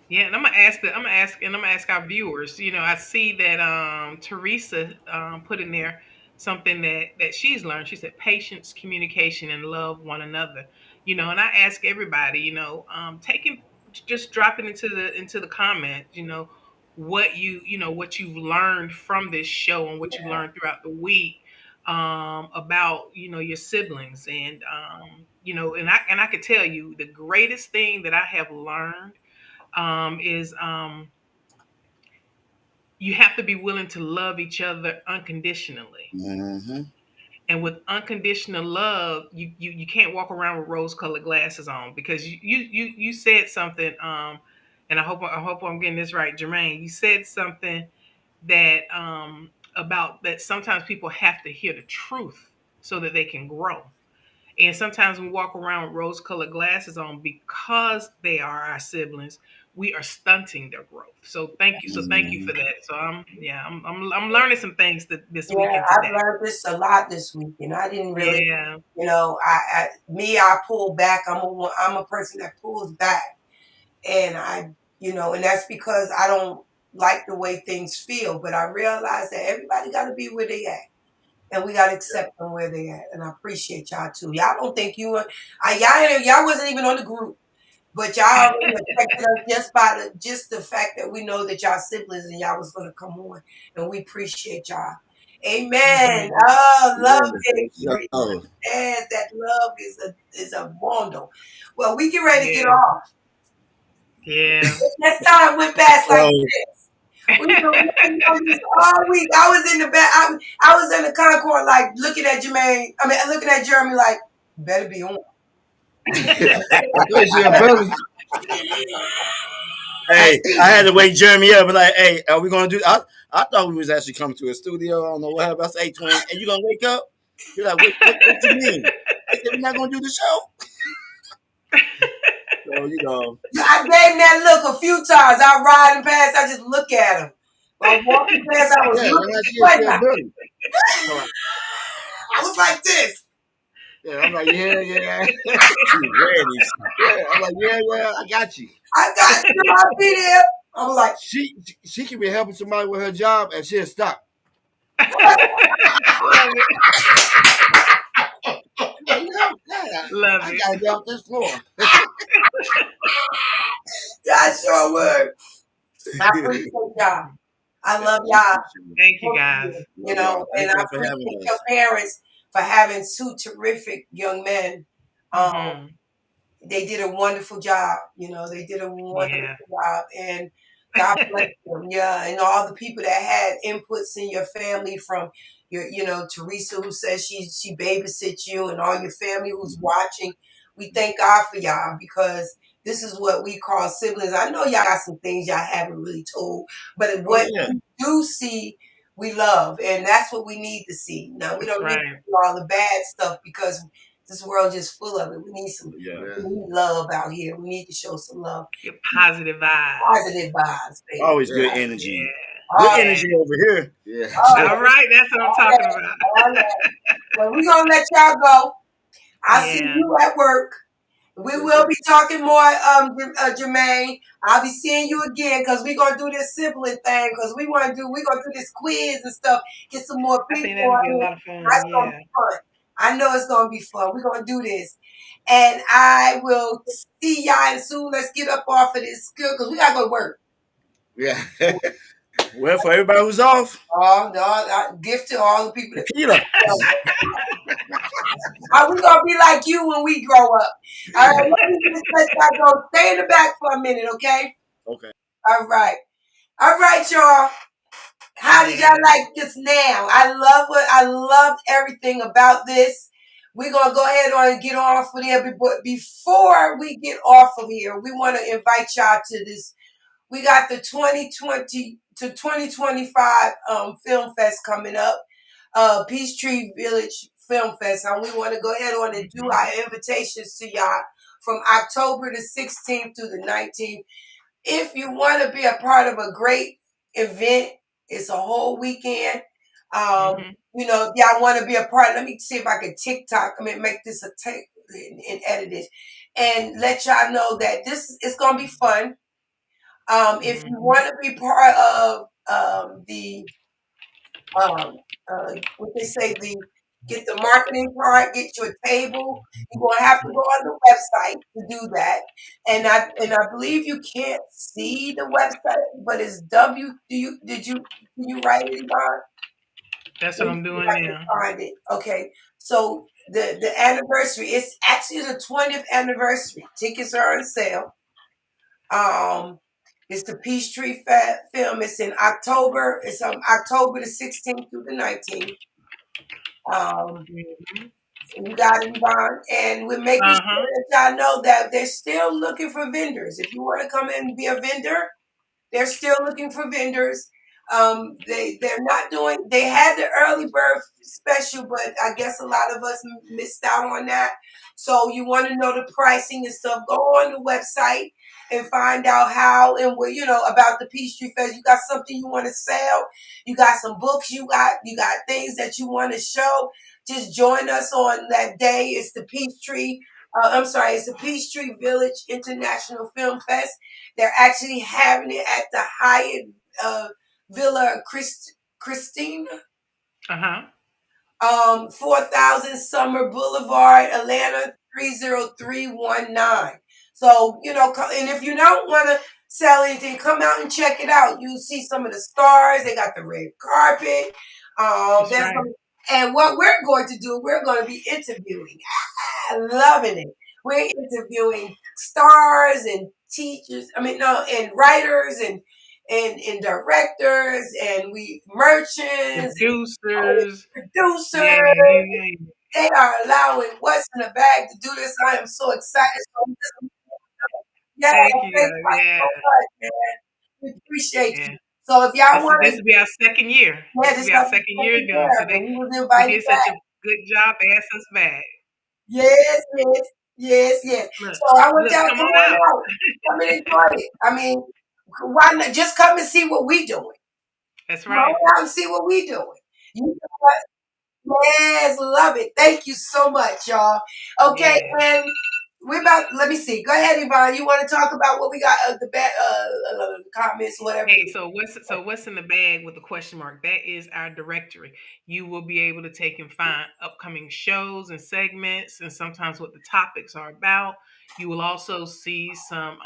yeah, and I'm gonna ask our viewers. I see that Teresa put in there something that she's learned. She said patience, communication, and love one another. And I ask everybody, taking just dropping into the comment, what you've learned from this show and what you've learned throughout the week about your siblings, and I could tell you the greatest thing that I have learned is you have to be willing to love each other unconditionally. Mm-hmm. And with unconditional love, you can't walk around with rose-colored glasses on, because you said something, and I hope I'm getting this right, Jermaine. You said something that about that sometimes people have to hear the truth so that they can grow. And sometimes we walk around with rose colored glasses on because they are our siblings. We are stunting their growth. So thank you. So thank you Mm-hmm. for that. So I'm learning some things this Yeah, week and I've today. learned this a lot this week, and I didn't really, Yeah. I pull back. I'm a person that pulls back, and and that's because I don't like the way things feel. But I realize that everybody got to be where they at. And we gotta accept them where they at. And I appreciate y'all too. Y'all don't think y'all wasn't even on the group, but y'all already affected us just the fact that we know that y'all siblings and y'all was gonna come on, and we appreciate y'all. Amen. Hmm. Oh, love it. Yeah. Oh, Yes, that love is a bundle. Well, we get ready to get Yeah. off. Yeah. That time went past like so this. We've been working on this all week. I was in the back. I was in the Concord, like looking at Jermaine. I mean, looking at Jeremy, like better be on. Where's your brother? hey, I had to wake Jeremy up and like, hey, are we gonna do? I thought we was actually coming to a studio. I don't know what happened. I said, hey, twin, and you gonna wake up? He's like, what you mean? I said, we're not gonna do the show. So I gave him that look a few times. I riding past, I just look at him. While walking past, I was Yeah, looking when I at see the your brother. So, I was like this. yeah, I'm like, yeah. he's ready. Yeah, I'm like, yeah, I got you. I got you. I'll be there. I'm like, She can be helping somebody with her job and she'll stop. Love it. I'm like, Love I it. gotta get off this floor. I sure would. I appreciate y'all. I love y'all. Thank you, guys. You know, and Thank I y'all for having appreciate us. your parents for having two terrific young men. Mhm. They did a wonderful job. You know, they did a wonderful Yeah. job, and God bless them. Yeah, and all the people that had inputs in your family, from your, you know, Teresa, who says she babysits you, and all your family who's watching. We thank God for y'all, because this is what we call siblings. I know y'all got some things y'all haven't really told, but what yeah. we do see, we love, and that's what we need to see. Now, we That's don't need right. to do all the bad stuff, because this world just full of it. We need some Yeah. we need love out here. We need to show some love. Your positive vibes. Positive vibes, baby. Always good Yeah. energy. All Good right. energy over here. Yeah. All right, that's what I'm talking about. All right. Well, we're going to let y'all go. I'll see Yeah. you at work. We will be talking more, Jermaine. I'll be seeing you again, because we're gonna do this sibling thing, because we're gonna do this quiz and stuff. Get some more I people think that'll on be a here. lot of fun. That's gonna Yeah. be fun. I know it's gonna be fun. We're gonna do this, and I will see y'all soon. Let's get up off of this skill, because we gotta go to work. Yeah. Well, for everybody who's off, Oh no! Gift to all the people that. tequila. Are we gonna be like you when we grow up? All right, let me just let y'all go. Stay in the back for a minute, okay? Okay. All right, y'all. How did y'all like this now? I loved everything about this. We're gonna go ahead and get off of here, but before we get off of here, we want to invite y'all to this. We got the 2020 to 2025 Film Fest coming up, Peachtree Village Film Fest, and we want to go ahead on and do our invitations to y'all from October the 16th through the 19th. If you want to be a part of a great event, it's a whole weekend. You know, if y'all want to be a part, let me see if I can TikTok. I mean, make this a take and edit it, and let y'all know that this is gonna be fun. If you want to be part of the what they say, get the marketing part, get your table, you're gonna have to go on the website to do that. And I believe you can't see the website, but it's can you write it, Yvonne? That's Let what me I'm see doing if I can now. find it. Okay. So the anniversary, it's actually the 20th anniversary. Tickets are on sale. It's the Peachtree Film. It's in October. It's October the 16th through the 19th. You got it, Yvonne. And we're making sure that y'all know that they're still looking for vendors. If you want to come in and be a vendor, they're still looking for vendors. They're not doing. They had the early bird special, but I guess a lot of us missed out on that. So you want to know the pricing and stuff? Go on the website and find out how and what about the Peachtree Fest. You got something you want to sell? You got some books? You got things that you want to show? Just join us on that day. It's the Peachtree. I'm sorry, it's the Peachtree Village International Film Fest. They're actually having it at the Hyatt Villa Christina, 4000 Summer Boulevard, Atlanta 30319. So and if you don't want to sell anything, come out and check it out. You see some of the stars. They got the red carpet. And what we're going to do, we're going to be interviewing. Loving it. We're interviewing stars and teachers. I mean, no, and writers and directors, and merchants, producers. producers. Yeah. They are allowing what's in the bag to do this. I am so excited. Yeah, Thank thank you. you Yeah. so much, man. We appreciate Yeah. you. So if y'all want This will be our second year. This will be our second year doing. So we was we invited did such back. a good job. They asked us back. Yes. Look, So I want y'all to come come on on out. out. Come and enjoy it. I mean, why not? Just come and see what we doing. That's Come right. on out and see what we doing. You know what? Yes, love it. Thank you so much, y'all. Okay, Yeah. and Let me see. Go ahead, Yvonne. You want to talk about what we got? Comments, whatever. Hey, so what's in the bag with the question mark? That is our directory. You will be able to take and find upcoming shows and segments, and sometimes what the topics are about. You will also see some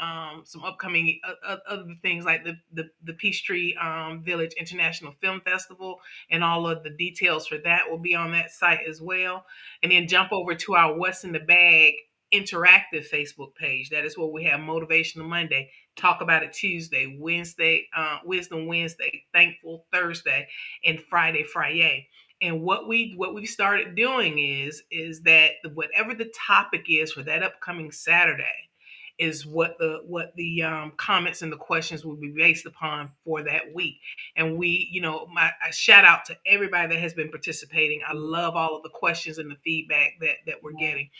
upcoming other things like the Peachtree Village International Film Festival, and all of the details for that will be on that site as well. And then jump over to our What's in the Bag interactive Facebook page. That is where we have Motivational Monday, Talk About It Tuesday, Wednesday, Wisdom Wednesday, Thankful Thursday, and Friday. And what we've started doing is that whatever the topic is for that upcoming Saturday is what the comments and the questions will be based upon for that week. And I shout out to everybody that has been participating. I love all of the questions and the feedback that we're getting.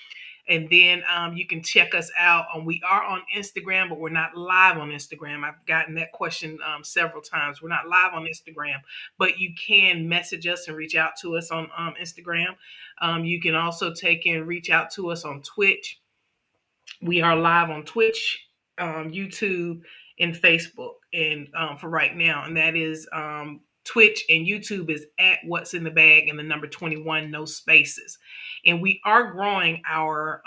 And then you can check us out we are on Instagram, but we're not live on Instagram. I've gotten that question several times. We're not live on Instagram, but you can message us and reach out to us on Instagram. You can also take and reach out to us on Twitch. We are live on Twitch, YouTube, and Facebook, and for right now, and that is Twitch and YouTube is at What's in the Bag and the number 21, no spaces. And we are growing our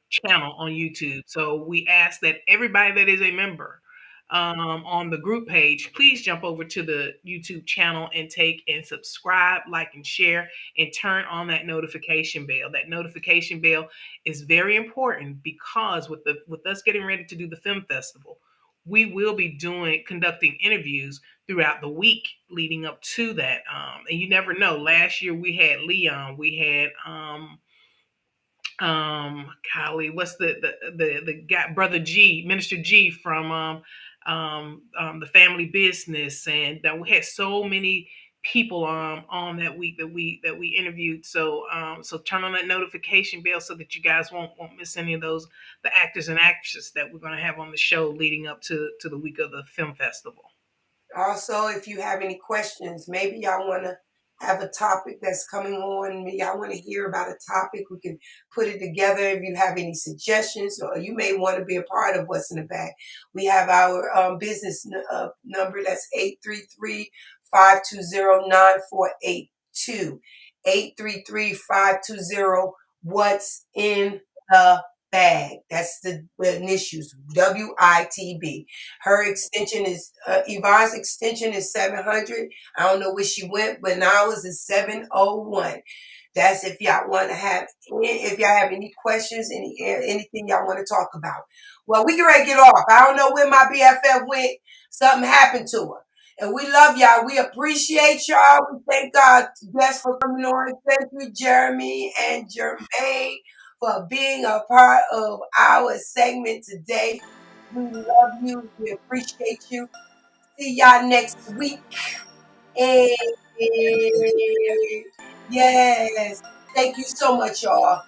channel on YouTube. So we ask that everybody that is a member on the group page, please jump over to the YouTube channel and take and subscribe, like, and share, and turn on that notification bell. That notification bell is very important because with us getting ready to do the film festival, we will be conducting interviews throughout the week leading up to that. And you never know. Last year we had Leon, we had golly, what's the guy, brother G, Minister G from the family business, and that we had so many people on that week that we interviewed. So turn on that notification bell so that you guys won't miss any of those, the actors and actresses that we're going to have on the show leading up to the week of the film festival. Also, if you have any questions, maybe y'all want to have a topic that's coming on. Maybe y'all want to hear about a topic. We can put it together. If you have any suggestions, or you may want to be a part of What's in the Bag, we have our business number. That's 833-520-9482. 833-520 What's in the Bag. That's the initials, WITB. Her extension is Yvonne's extension is 700. I don't know where she went, but ours is 701. That's if y'all want to if y'all have any questions, anything y'all want to talk about. Well, we can ready to get off. I don't know where my BFF went. Something happened to her. And we love y'all. We appreciate y'all. We thank God bless for coming on. Thank you, Jeremy and Jermaine, for being a part of our segment today. We love you. We appreciate you. See y'all next week. And yes, thank you so much, y'all.